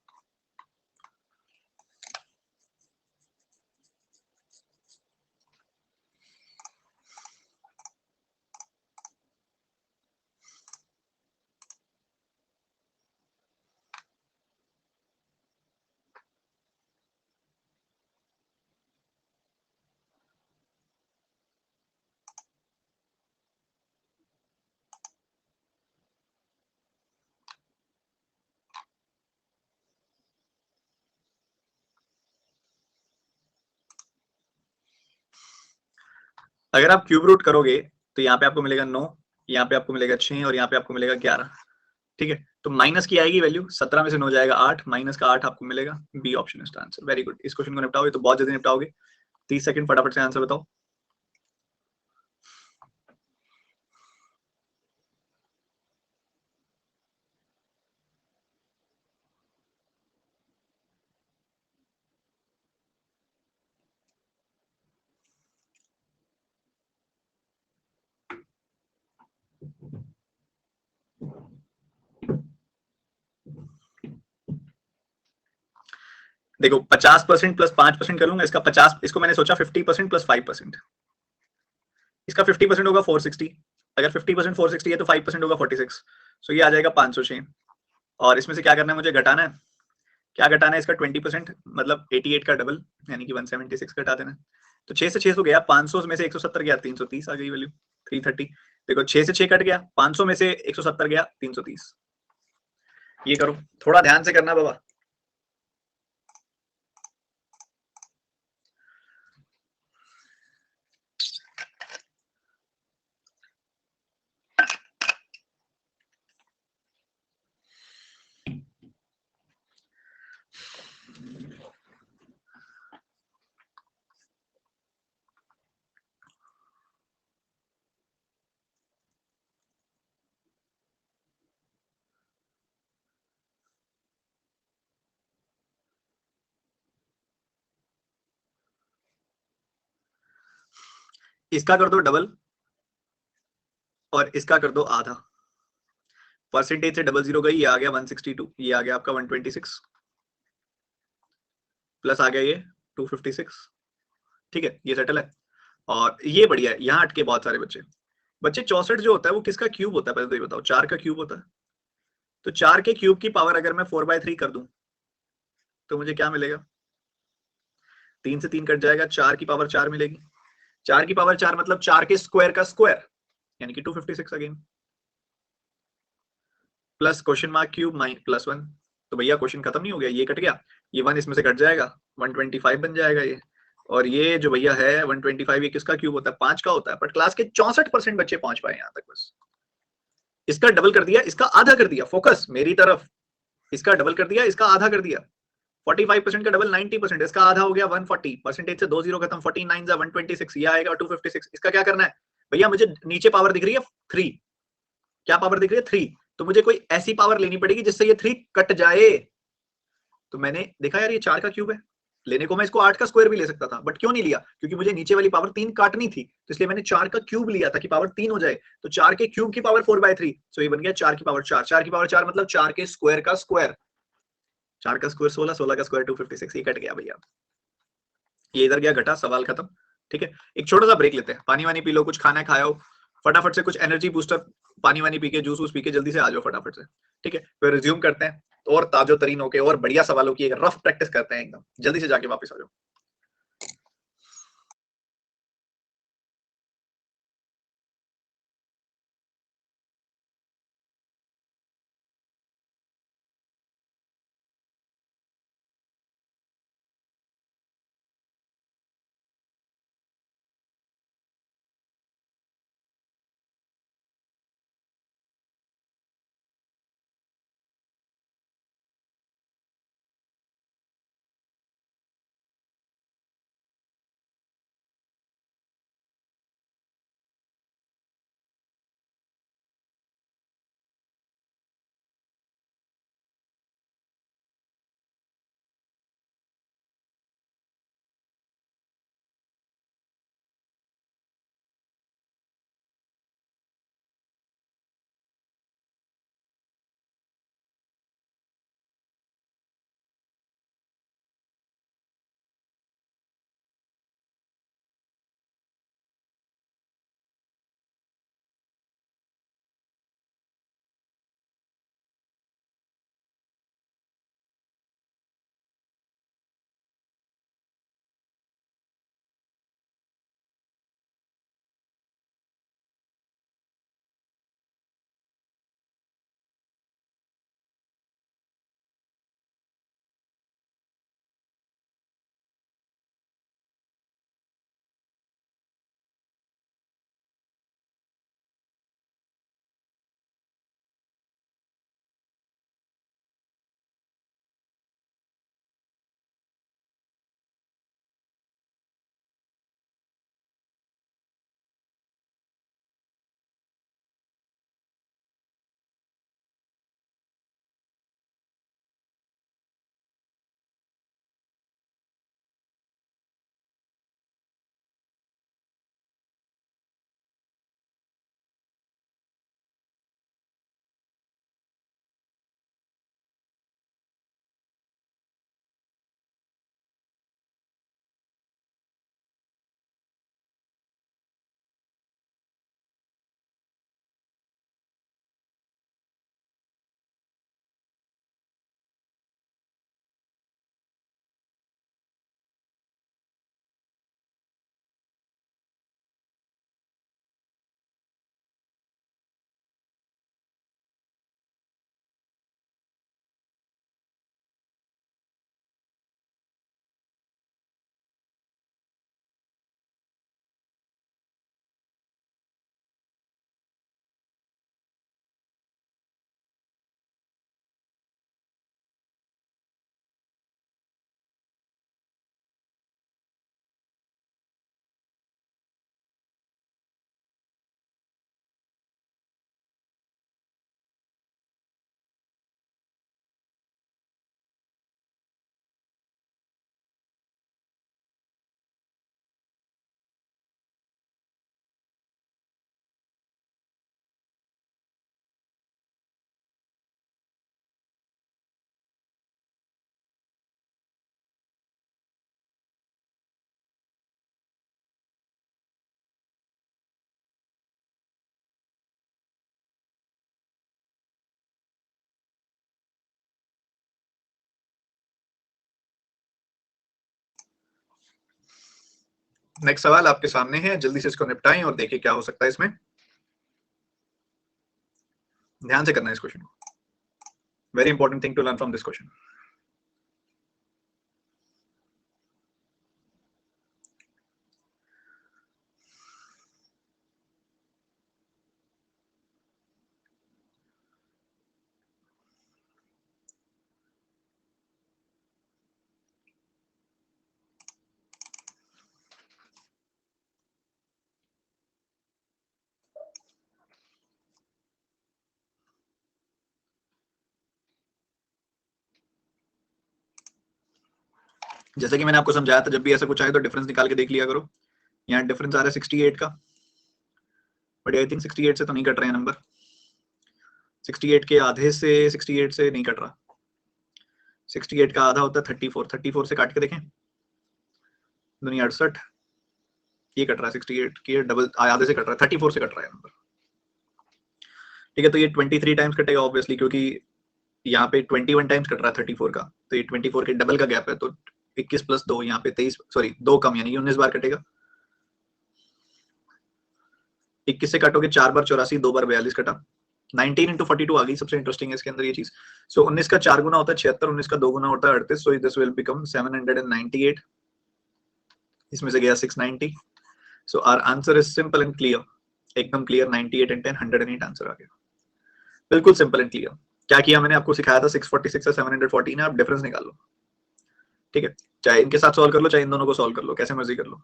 अगर आप क्यूब रूट करोगे तो यहाँ पे आपको मिलेगा 9, यहाँ पे आपको मिलेगा 6 और यहाँ पे आपको मिलेगा 11। ठीक है, तो माइनस की आएगी वैल्यू, 17 में से 9 जाएगा 8, माइनस का 8 आपको मिलेगा। बी ऑप्शन इसका आंसर। वेरी गुड, इस क्वेश्चन को निपटाओगे तो बहुत जल्दी निपटाओगे। 30 सेकंड, फटाफट से आंसर बताओ। देखो 50% प्लस 5% कर लूंगा इसका 50, इसको मैंने सोचा 50% प्लस 5%, इसका 50% होगा 460। अगर 50% 460 है तो 5% होगा 46, सो ये आ जाएगा 506। और इसमें से क्या करना है, मुझे घटाना है। क्या घटाना है इसका 20%, मतलब 88 का डबल यानी कि 176 घटा देना। तो 6 से 600 गया, 500 में से 170 गया, 330 आ गई वैल्यू, 330। देखो 6 से 6 कट गया, 500 में से 170 गया, 330। ये करो, थोड़ा ध्यान से करना बाबा। इसका कर दो डबल और इसका कर दो आधा। परसेंटेज से 00 गई, ये आ गया 162, ये आ गया आपका 126 प्लस आ गया ये 256। ठीक है, ये सेटल है और ये बढ़िया है। यहाँ अटके बहुत सारे बच्चे। बच्चे 64 जो होता है वो किसका क्यूब होता है, पहले तो ये बताओ। 4 का क्यूब होता है। तो 4 के क्यूब की पावर अगर मैं 4/3 कर दूं तो मुझे क्या मिलेगा, 3 से 3 कट जाएगा, 4 की पावर 4 मिलेगी। 4 की पावर 4 मतलब 4 के स्क्वायर का स्क्वायर, यानी कि 256 again, plus question mark cube +1, तो भैया क्वेश्चन खत्म नहीं हो गया, ये कट गया, ये 1 इसमें से कट जाएगा, 125 बन जाएगा ये। और ये जो भैया है 125, ये किसका क्यूब होता है? 5 का होता है, बट क्लास के 64% बच्चे पहुंच पाए यहाँ तक बस। इसका डबल कर दिया, इसका आधा कर दिया, फोकस मेरी तरफ, इसका डबल कर दिया, इसका आधा कर दिया, 45% का डबल 90%, इसका आधा हो गया 140, परसेंटेज से 2 जीरो खत्म, 49 जा 126, ये आएगा 256। इसका क्या करना है भैया? मुझे नीचे पावर दिख रही है 3, क्या पावर दिख रही है? 3, तो मुझे कोई ऐसी पावर लेनी पड़ेगी जिससे ये 3 कट जाए। तो मैंने देखा यार ये 4 का क्यूब है, लेने को मैं इसको 8 का स्क्वायर भी ले सकता था, बट क्यों नहीं लिया? क्योंकि मुझे नीचे वाली पावर 3 काटनी थी, तो इसलिए मैंने 4 का क्यूब लिया ताकि पावर 3 हो जाए। तो 4 के क्यूब की पावर 4/3, सो ये बन गया 4 की पावर 4, 4 की पावर 4 मतलब 4 के स्क्वायर का स्क्वायर, 4 का स्क्वायर 16, 16 का स्क्वायर 256, ये कट गया भैया, ये इधर गया, घटा, सवाल खत्म। ठीक है, एक छोटा सा ब्रेक लेते हैं, पानी वानी पी लो, कुछ खाना खाओ, फटाफट से कुछ एनर्जी बूस्टर पानी वानी पी के, जूस वूस पी के जल्दी से आ जाओ फटाफट से। ठीक है, फिर रिज्यूम करते हैं और ताजो तरीन होके और बढ़िया सवालों की एक रफ प्रैक्टिस करते हैं, एकदम जल्दी से जाके वापस आ जाओ। नेक्स्ट सवाल आपके सामने है, जल्दी से इसको निपटाएं और देखिए क्या हो सकता है इसमें। ध्यान से करना है इस क्वेश्चन को, very important thing to learn from this question. जैसे कि मैंने आपको समझाया था, जब भी ऐसा कुछ आए तो डिफरेंस निकाल के देख लिया करो। यहाँ डिफरेंस आ रहा है 68 का, बट आई थिंक 68 से तो नहीं कट रहे हैं नंबर, 68 के आधे से 68 से नहीं कट रहा। 68 का आधा होता है 34, 34 से काट के देखें, दुनिया 68, ये कट रहा है 68 के डबल, आधे से कट रहा है, 34 से कट रहा है नंबर। ठीक है, तो ये 23 टाइम्स कटेगा ऑब्वियसली, क्योंकि यहाँ पे 21 टाइम्स कट रहा है 34 का, तो ये 24 के डबल का गैप है, तो 21 प्लस 2 यहाँ पे 23, सॉरी 2 कम, यानी 19 बार कटेगा। 21 से काटोगे 4 बार 84, 2 बार 42 कटा, 19 इंटू 42 आ गई। सबसे इंटरेस्टिंग है इसके अंदर ये चीज। सो 19 का 4 गुना होता है 76, 19 का 2 गुना होता है 38, सो दिस विल बिकम 798, इसमें से गया 690। So our answer is simple and clear, एकदम क्लियर, 98 एंड 10, 108 आंसर आ गया, बिल्कुल सिंपल एंड क्लियर। क्या किया मैंने आपको सिखाया था, 646 से 714 है, आप डिफरेंस निकाल लो। ठीक है, चाहे इनके साथ सॉल्व कर लो, चाहे इन दोनों को सॉल्व कर लो, कैसे मर्जी कर लो,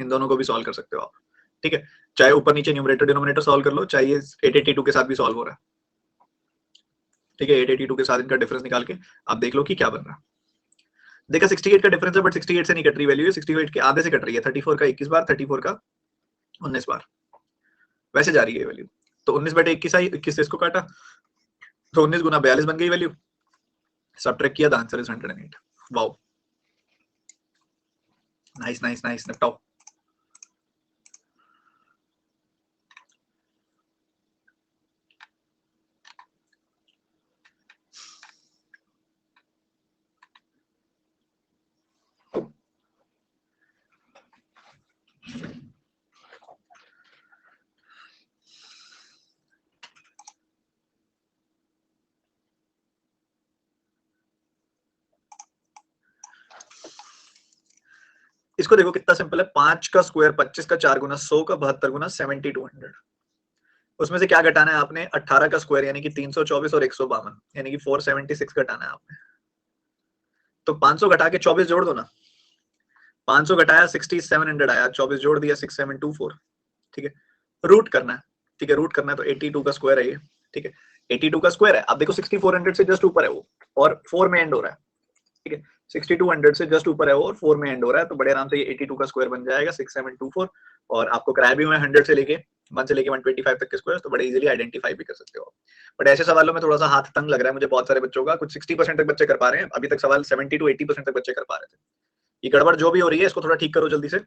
इन दोनों को भी सॉल्व कर सकते हो आप। ठीक है, चाहे ऊपर नीचे न्यूमरेटर डिनोमिनेटर सॉल्व कर लो, चाहे ये 882 के साथ भी सॉल्व हो रहा है। ठीक है, 882 के साथ इनका डिफरेंस निकाल के आप देख लो कि क्या बन रहा है। देखा 68 का डिफरेंस है, बट 68 से नहीं कट रही वैल्यू, 68 के आधे से कट रही है, 34 का 21 बार, 34 का 19 बार, वैसे जा रही है वैल्यू। तो 19 बटे 21 आई, 21 से इसको काटा, तो 19 गुना 42 बन गई वैल्यू, सबट्रैक्ट किया, the answer is 108। Wow, nice nice nice, निपटाओ। इसको देखो कितना सिंपल है, 5 का स्क्वायर 25 का 4 गुना 100 का 72 गुना 7200, उसमें से क्या घटाना है आपने, 18 का स्क्वायर यानी कि 324 और 152 यानी कि 476 घटाना है आपने। तो 500 घटा के 24 जोड़ दो ना, 500 घटाया 6700 आया, 24 जोड़ दिया 6724। ठीक है, रूट करना है। ठीक है, रूट करना है, तो 82 का स्क्वायर है ये। ठीक है, 82 का स्क्वायर है, आप देखो 6400 से जस्ट ऊपर है वो, और 4 में एंड हो रहा है। ठीक है, 6200 से जस्ट ऊपर है वो और 4 में एंड हो रहा है, तो बड़े आराम से ये 82 का स्क्वायर बन जाएगा 6724। और आपको कराया भी हुआ है 100 से लेके 1 से लेके 125 तक के स्क्वायर, तो बड़े इजीली आइडेंटिफाई भी कर सकते हो। बट ऐसे सवालों में थोड़ा सा हाथ तंग लग रहा है मुझे बहुत सारे बच्चों का, कुछ 60% तक बच्चे कर पा रहे हैं अभी तक, सवाल 70 to 80% तक बच्चे कर पा रहे थे। ये गड़बड़ जो भी हो रही है इसको थोड़ा ठीक करो जल्दी से।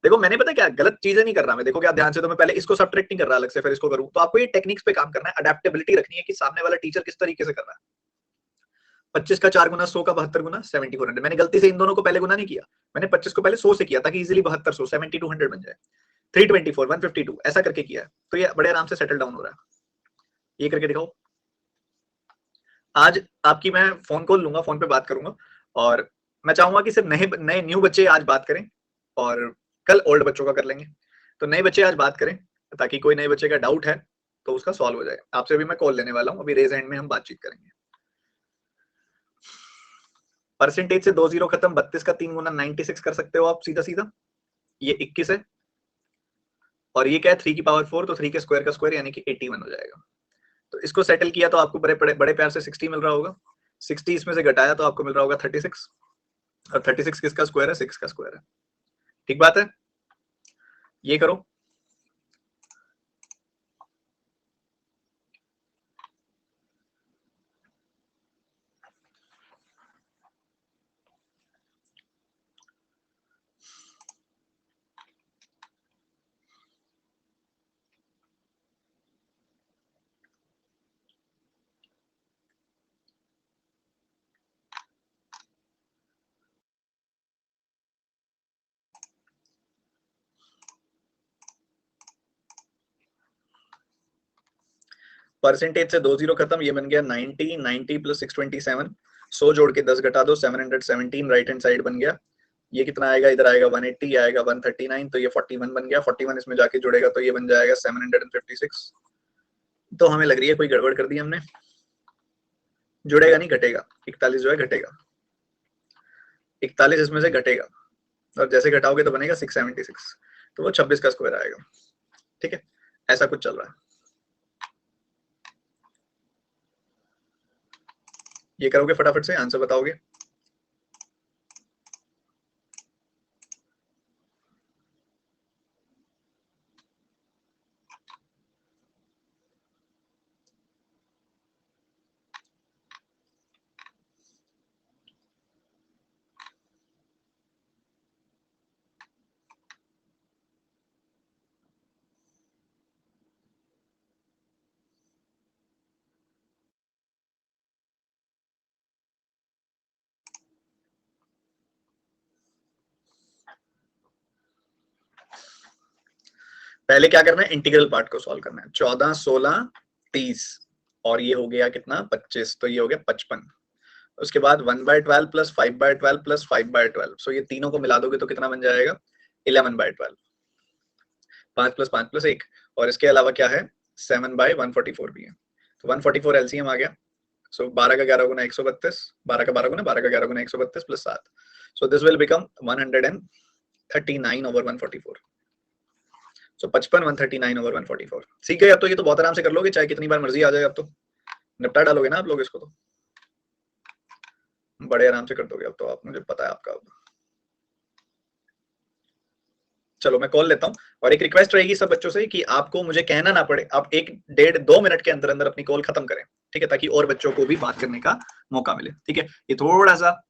देखो मैंने पता क्या गलत चीजें नहीं कर रहा मैं, देखो क्या ध्यान से, तो मैं पहले इसको सबट्रैक्ट नहीं कर रहा अलग से फिर इसको करूं, तो आपको ये टेक्निक्स पे काम करना है, अडेप्टेबिलिटी रखनी है कि सामने वाला टीचर किस तरीके से कर रहा है। 25 का 4 गुना 100 का 72 गुना 7400, मैंने गलती से इन दोनों को पहले गुना नहीं किया, मैंने 25 को पहले 100 से किया ताकि इजीली 7200 7200 बन जाए, 324 152 ऐसा करके किया है, तो ये बड़े आराम से सेटल डाउन हो रहा है। ये करके दिखाओ। आज आपकी मैं फोन कॉल लूंगा, फोन पे बात करूंगा, और मैं चाहूंगा कि सिर्फ नए नए न्यू बच्चे आज बात करें, और कल ओल्ड बच्चों का कर लेंगे। तो नए बच्चे आज बात करें, ताकि कोई नए बच्चे का डाउट है तो उसका सॉल्व हो जाए। आपसे भी मैं कॉल लेने वाला हूँ, अभी रेज हैंड में हम बातचीत करेंगे। परसेंटेज से 2 जीरो खत्म, 32 का 3 गुना 96 कर सकते हो आप सीधा सीधा, ये 21 है, और ये क्या है 3 की पावर 4, तो 3 के स्क्वायर का स्क्वायर यानी कि 81 हो जाएगा। तो इसको सेटल किया तो आपको बड़े बड़े बड़े प्यार से 60 मिल रहा होगा, 60 इसमें से घटाया तो आपको मिल रहा होगा 36, और 36 किसका स्क्वायर है, 6 का स्क्वायर है। ठीक बात है, ये करो। परसेंटेज से 2 जीरो खत्म, ये बन गया 90, 90 प्लस 627, 100 जोड़ के 10 घटा दो, 717 राइट हैंड साइड बन गया। ये कितना आएगा, इधर आएगा 180, आएगा 139, तो ये 41 बन गया। 41 इसमें जाके जुड़ेगा तो ये बन जाएगा 756। तो हमें लग रही है कोई गड़बड़ कर दी हमने, जुड़ेगा नहीं, घटेगा। 41 जो है घटेगा, 41 इसमें से घटेगा, और जैसे घटाओगे तो बनेगा 676, तो वो 26 का स्क्वायर आएगा। ठीक है, ऐसा कुछ चल रहा है। ये करोगे फटाफट से, आंसर बताओगे। पहले क्या करना है, इंटीग्रल पार्ट को सॉल्व करना है। 14, 16, 30 और ये हो गया कितना 25, तो ये हो गया 55। उसके बाद 1/12 प्लस 5/12 प्लस 5/12, सो ये तीनों को मिला दोगे तो कितना बन जाएगा 11/12, 5 प्लस 5 प्लस 1, और इसके अलावा क्या है 7/144 भी है, तो 144 एलसीएम आ गया। सो 12 का 11 गुना 132, 12 का 12 गुना 12 का 11 गुना 132 plus 7, so this will become 139 over 144। So 55 139 over 144 सीख गए। अब तो ये तो बहुत आराम से कर लोगे, चाहे कितनी बार मर्जी आ जाए, अब तो निपटा डालोगे ना आप लोग इसको, तो बड़े आराम से कर दोगे अब तो आप, मुझे पता है आपका। अब चलो मैं कॉल लेता हूँ, और एक रिक्वेस्ट रहेगी सब बच्चों से कि आपको मुझे कहना ना पड़े, आप 1 डेढ़ 2 मिनट के अंदर अंदर अपनी कॉल खत्म करें, ठीक है, ताकि और बच्चों को भी बात करने का मौका मिले। ठीक है, ये थोड़ा सा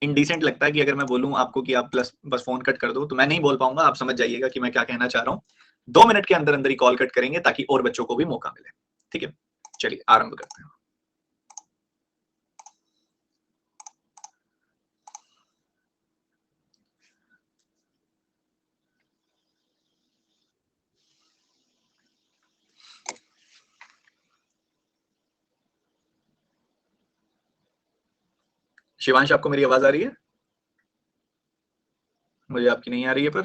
इंडिसेंट लगता है कि अगर मैं बोलूं आपको कि आप प्लस बस फोन कट कर दो, तो मैं नहीं बोल पाऊंगा, आप समझ जाइएगा कि मैं क्या कहना चाह रहा हूँ। 2 मिनट के अंदर अंदर ही कॉल कट करेंगे ताकि और बच्चों को भी मौका मिले। ठीक है, चलिए आरंभ करते हैं। शिवांश, आपको मेरी आवाज आ रही है? मुझे आपकी नहीं आ रही है, पर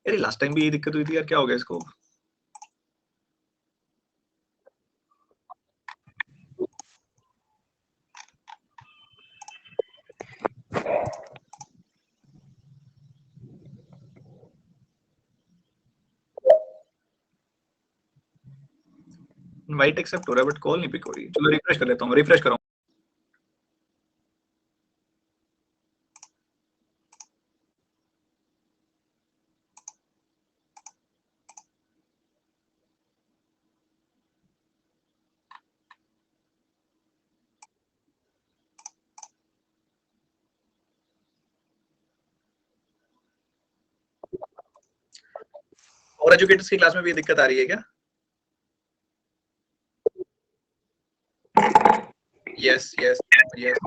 यार लास्ट टाइम भी ये दिक्कत हुई थी यार, क्या हो गया इसको? इनवाइट एक्सेप्ट हो रहा है बट कॉल नहीं पिक हो रही है। चलो रिफ्रेश कर लेता हूँ, रिफ्रेश करो। और एजुकेटर्स की क्लास में भी दिक्कत आ रही है क्या? यस यस यस,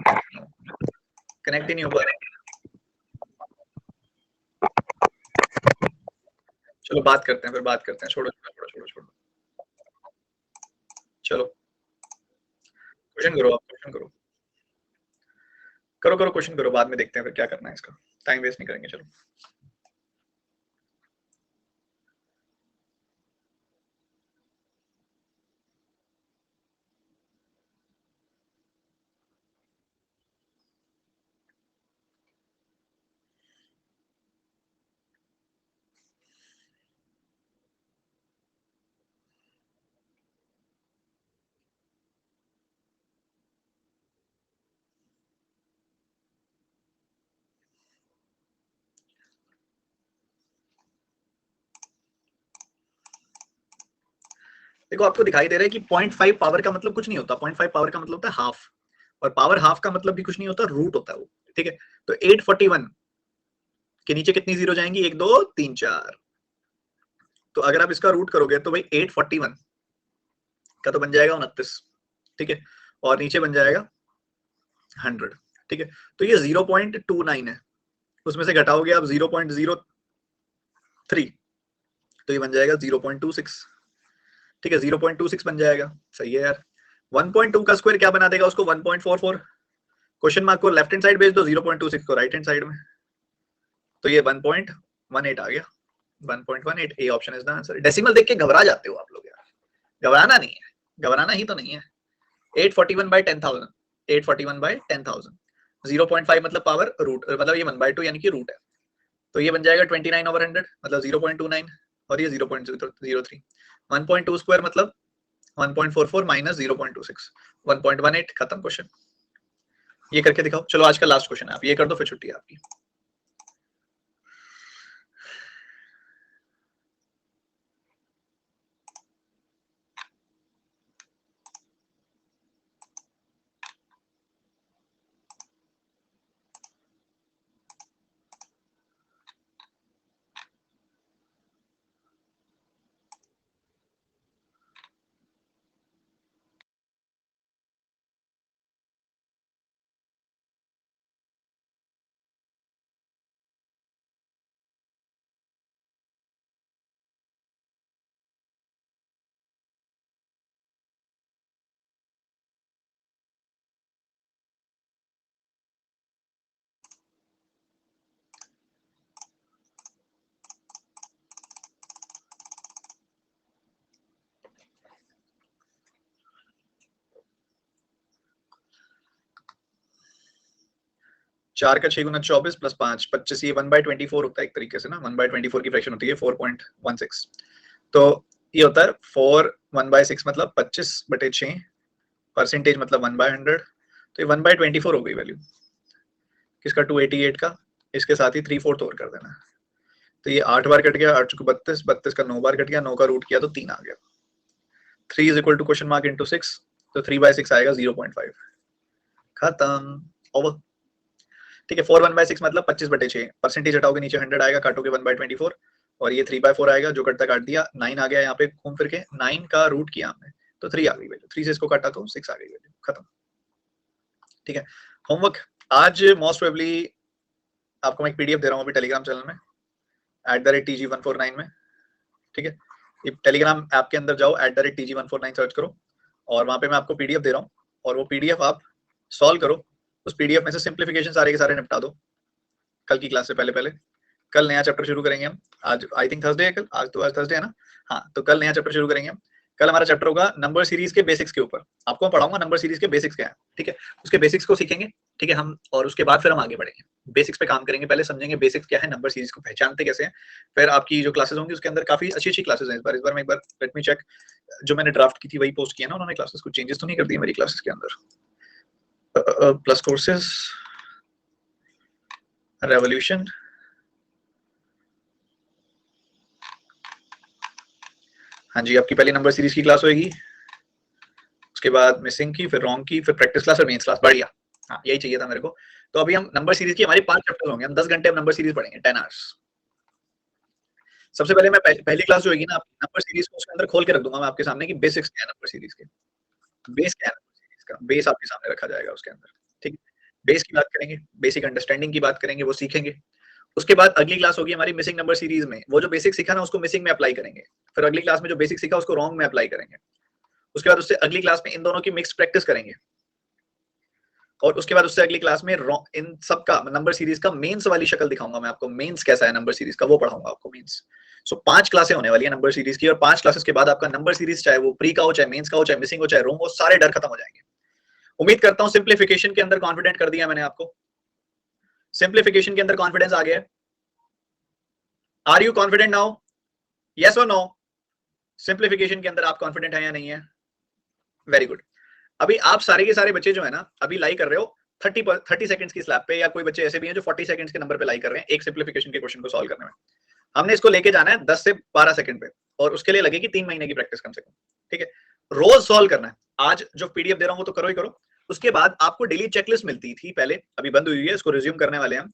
कनेक्ट ही नहीं हो पा रहा। चलो बात करते हैं, फिर बात करते हैं, छोड़ो छोड़ो छोड़ो छोड़ो। चलो क्वेश्चन करो, आप क्वेश्चन करो, करो करो क्वेश्चन करो, बाद में देखते हैं फिर क्या करना है, इसका टाइम वेस्ट नहीं करेंगे। चलो देखो, आपको दिखाई दे रहा है कि 0.5 पावर का मतलब कुछ नहीं होता, 0.5 पावर का मतलब होता है हाफ, और पावर हाफ का मतलब भी कुछ नहीं होता, रूट होता है वो। ठीक है, तो 841 के नीचे कितनी जीरो जाएंगी, 1 2 3 4, तो अगर आप इसका रूट करोगे तो भाई 841 का तो बन जाएगा 29। ठीक है, और नीचे बन जाएगा 100। ठीक है, तो ये 0.29 है, उसमें से घटाओगे आप 0.03, तो ये बन जाएगा 0.26। ठीक है 0.26 बन जाएगा, सही है यार। 1.2 का स्क्वायर क्या बना देगा उसको 1.44, क्वेश्चन मार्क को लेफ्ट हैंड साइड भेज दो, 0.26 को राइट हैंड साइड में, तो ये 1.18 आ गया, 1.18। ए option is the answer. Decimal देख के घबरा जाते हो आप लोग यार, घबराना नहीं है, घबराना ही तो नहीं है। 841/10,000, 841/10,000, 0.5 मतलब पावर रूट, मतलब ये 1/2 यानी कि रूट है, तो ये बन जाएगा 29/100 मतलब 0.29, और ये 0.03। 1.2 स्क्वायर मतलब 1.44 माइनस 0.26, 1.18, खत्म क्वेश्चन। ये करके दिखाओ। चलो आज का लास्ट क्वेश्चन है, आप ये कर दो फिर छुट्टी है आपकी। चार का 6 गुना 24 प्लस 5 25, ये 1/24 होता है एक तरीके से ना, 1/24 की फ्रैक्शन होती है 4.16, तो ये होता है 4 1/6 मतलब 25/6, परसेंटेज मतलब 1/100, तो ये 1/24 हो गई वैल्यू किसका 288 का, इसके साथ ही 3/4 और कर देना, तो ये 8 बार कट गया, 8 चुके 32, 32 का 9 बार कट गया, 9 का रूट किया तो 3 आ गया। 3 is equal to question mark into 6, तो 3/6 आएगा 0.5, खत्म, ओवर। ठीक है 4 1/6 मतलब 25/6, परसेंटेज हटाओगे नीचे 100 आएगा, काटोगे 1/24, और ये 3/4 आएगा, जो कटता काट दिया, 9 आ गया यहाँ पे घूम फिर के, 9 का रूट किया हमने तो 3 आ गई वैल्यू, 3 से इसको काटा तो 6 आ गई वैल्यू, खत्म। ठीक है होमवर्क आज मोस्ट प्रोबेबली आपको मैं एक पीडीएफ दे रहा हूँ अभी टेलीग्राम चैनल में @TG149 में, ठीक है। ये टेलीग्राम ऐप के अंदर जाओ @TG149 सर्च करो, और वहां पे मैं आपको पीडीएफ दे रहा हूँ, और वो पीडीएफ आप सॉल्व करो, उस पीडीएफ में से सिंप्लीफिकेशन सारे के सारे निपटा दो कल की क्लास से पहले पहले। कल नया चैप्टर शुरू करेंगे हम, आज आई थिंक थर्सडे है, कल आज तो आज थर्सडे है ना, हाँ तो कल नया चैप्टर शुरू करेंगे हम। कल हमारा चैप्टर होगा नंबर सीरीज के बेसिक्स के ऊपर, आपको मैं पढ़ाऊंगा नंबर सीरीज के बेसिक्स क्या है, ठीक है, उसके बेसिक्स को सीखेंगे, ठीक है हम, और उसके बाद फिर हम आगे बढ़ेंगे, बेसिक्स पे काम करेंगे, पहले समझेंगे बेसिक्स क्या है, नंबर सीरीज को पहचानते कैसे हैं, फिर आपकी जो क्लासेस होंगी उसके अंदर काफी अच्छी अच्छी क्लासेस हैं इस बार मैं एक बार लेट मी चेक, जो मैंने ड्राफ्ट की थी वही पोस्ट किया ना उन्होंने, क्लासेस कुछ चेंजेस तो नहीं कर दिए मेरी क्लासेस के अंदर। प्लस कोर्सेज रेवोल्यूशन, हाँ जी आपकी पहली नंबर सीरीज की क्लास होगी, उसके बाद मिसिंग की, फिर रॉन्ग की, फिर प्रैक्टिस क्लास और मेंस क्लास, बढ़िया, हाँ यही चाहिए था मेरे को। तो अभी हम नंबर सीरीज की हमारी 5 चैप्टर होंगे, हम 10 घंटे हम नंबर सीरीज पढ़ेंगे 10 आवर्स। सबसे पहले मैं पहली क्लास जो होगी ना नंबर सीरीज को उसके अंदर खोल के रख दूंगा मैं आपके सामने कि बेसिक्स क्या है नंबर सीरीज के, बेस क्या है नंबर सीरीज का, बेस आपके सामने रखा जाएगा उसके अंदर, ठीक है। बेस की बात करेंगे, बेसिक अंडरस्टैंडिंग की बात करेंगे, वो सीखेंगे। उसके बाद अगली क्लास होगी हमारी मिसिंग नंबर सीरीज में, वो जो बेसिक सीखा ना उसको मिसिंग में अप्लाई करेंगे, फिर अगली क्लास में जो बेसिक सीखा उसको रॉन्ग में अप्लाई करेंगे, उसके बाद उससे अगली क्लास में इन दोनों की मिक्स प्रैक्टिस करेंगे, और उसके बाद उससे अगली क्लास में इन सब का नंबर सीरीज का मेंस वाली शक्ल दिखाऊंगा मैं आपको, मेंस कैसा है नंबर सीरीज का वो पढ़ाऊंगा आपको मेंस। सो 5 क्लासें होने वाली है नंबर सीरीज की, और 5 क्लासेस के बाद आपका नंबर सीरीज चाहे वो प्री का हो, चाहे मेंस का हो, चाहे मिसिंग हो, चाहे रोंग हो, सारे डर खत्म हो जाएंगे। उम्मीद करता हूं सिंप्लीफिकेशन के अंदर कॉन्फिडेंट कर दिया मैंने आपको, सिंप्लीफिकेशन के अंदर कॉन्फिडेंस आ गया, are you confident now, yes और नो, सिंप्लीफिकेशन के अंदर आप कॉन्फिडेंट है या नहीं है, वेरी गुड। अभी आप सारे के सारे बच्चे जो है ना अभी लाइक कर रहे हो 30 सेकंड्स की स्लैब पे, या कोई बच्चे ऐसे भी हैं जो 40 सेकंड्स के नंबर पे लाइक कर रहे हैं एक सिंप्लीफिकेशन के क्वेश्चन को सॉल्व करने में। हमने इसको लेके जाना है 10 से 12 सेकंड पे, और उसके लिए लगेगी 3 महीने की प्रैक्टिस कम से कम, ठीक है। रोज सॉल्व करना है, आज जो पीडीएफ दे रहा हूं वो तो करो ही करो, उसके बाद आपको डेली चेकलिस्ट मिलती थी पहले, अभी बंद हुई है, इसको रिज्यूम करने वाले हैं हम।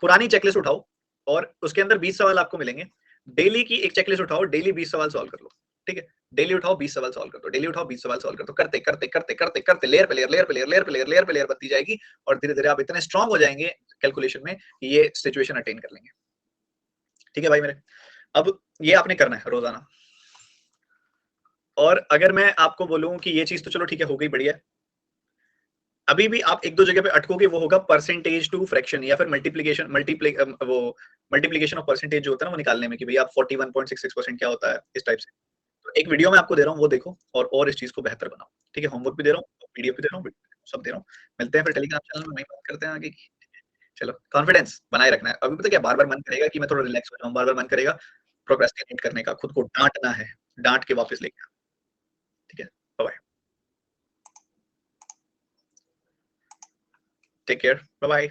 पुरानी चेकलिस्ट उठाओ और उसके अंदर 20 सवाल आपको मिलेंगे, डेली की एक चेकलिस्ट उठाओ, डेली 20 सवाल सॉल्व कर लो, ठीक है। डेली उठाओ 20 सवाल सॉल्व कर दो, डेली उठाओ 20 सवाल सॉल्व कर दो, करते करते करते करते करते लेयर पे लेयर, लेयर पे लेयर, लेयर पे लेयर, लेयर पे लेयर बनती जाएगी, और धीरे धीरे आप इतने स्ट्रांग हो जाएंगे कैलकुलेशन में कि ये सिचुएशन अटेन कर लेंगे, ठीक है भाई मेरे। अब ये आपने करना है रोजाना, और अगर मैं आपको बोलूँ कि ये चीज़ तो चलो ठीक है, हो गई, बढ़िया है। अभी भी आप 1-2 जगह पे अटकोगे, वो होगा परसेंटेज टू फ्रैक्शन या फिर वो मल्टीप्लिकेशन ऑफ परसेंटेज जो होता है ना, वो निकालने में कि भई आप 41.66% क्या होता है, इस टाइप से। तो एक वीडियो मैं आपको दे रहा हूँ, वो देखो और इस चीज़ को बेहतर बनाओ। ठीक है? होमवर्क भी दे रहा हूँ, पीडीएफ भी दे रहा हूँ, सब दे रहा हूँ। मिलते हैं फिर टेलीग्राम चैनल में, वहीं बात करते हैं आगे की। चलो, कॉन्फिडेंस बनाए रखना है। अभी पता है क्या, बार-बार मन करेगा कि मैं थोड़ा रिलैक्स हो जाऊँ, बार-बार मन करेगा प्रोक्रेस्टिनेट करने का, खुद को डाँटना है, डाँट के वापस लेके आना। ठीक है? बाय-बाय। Take care. बाय-बाय।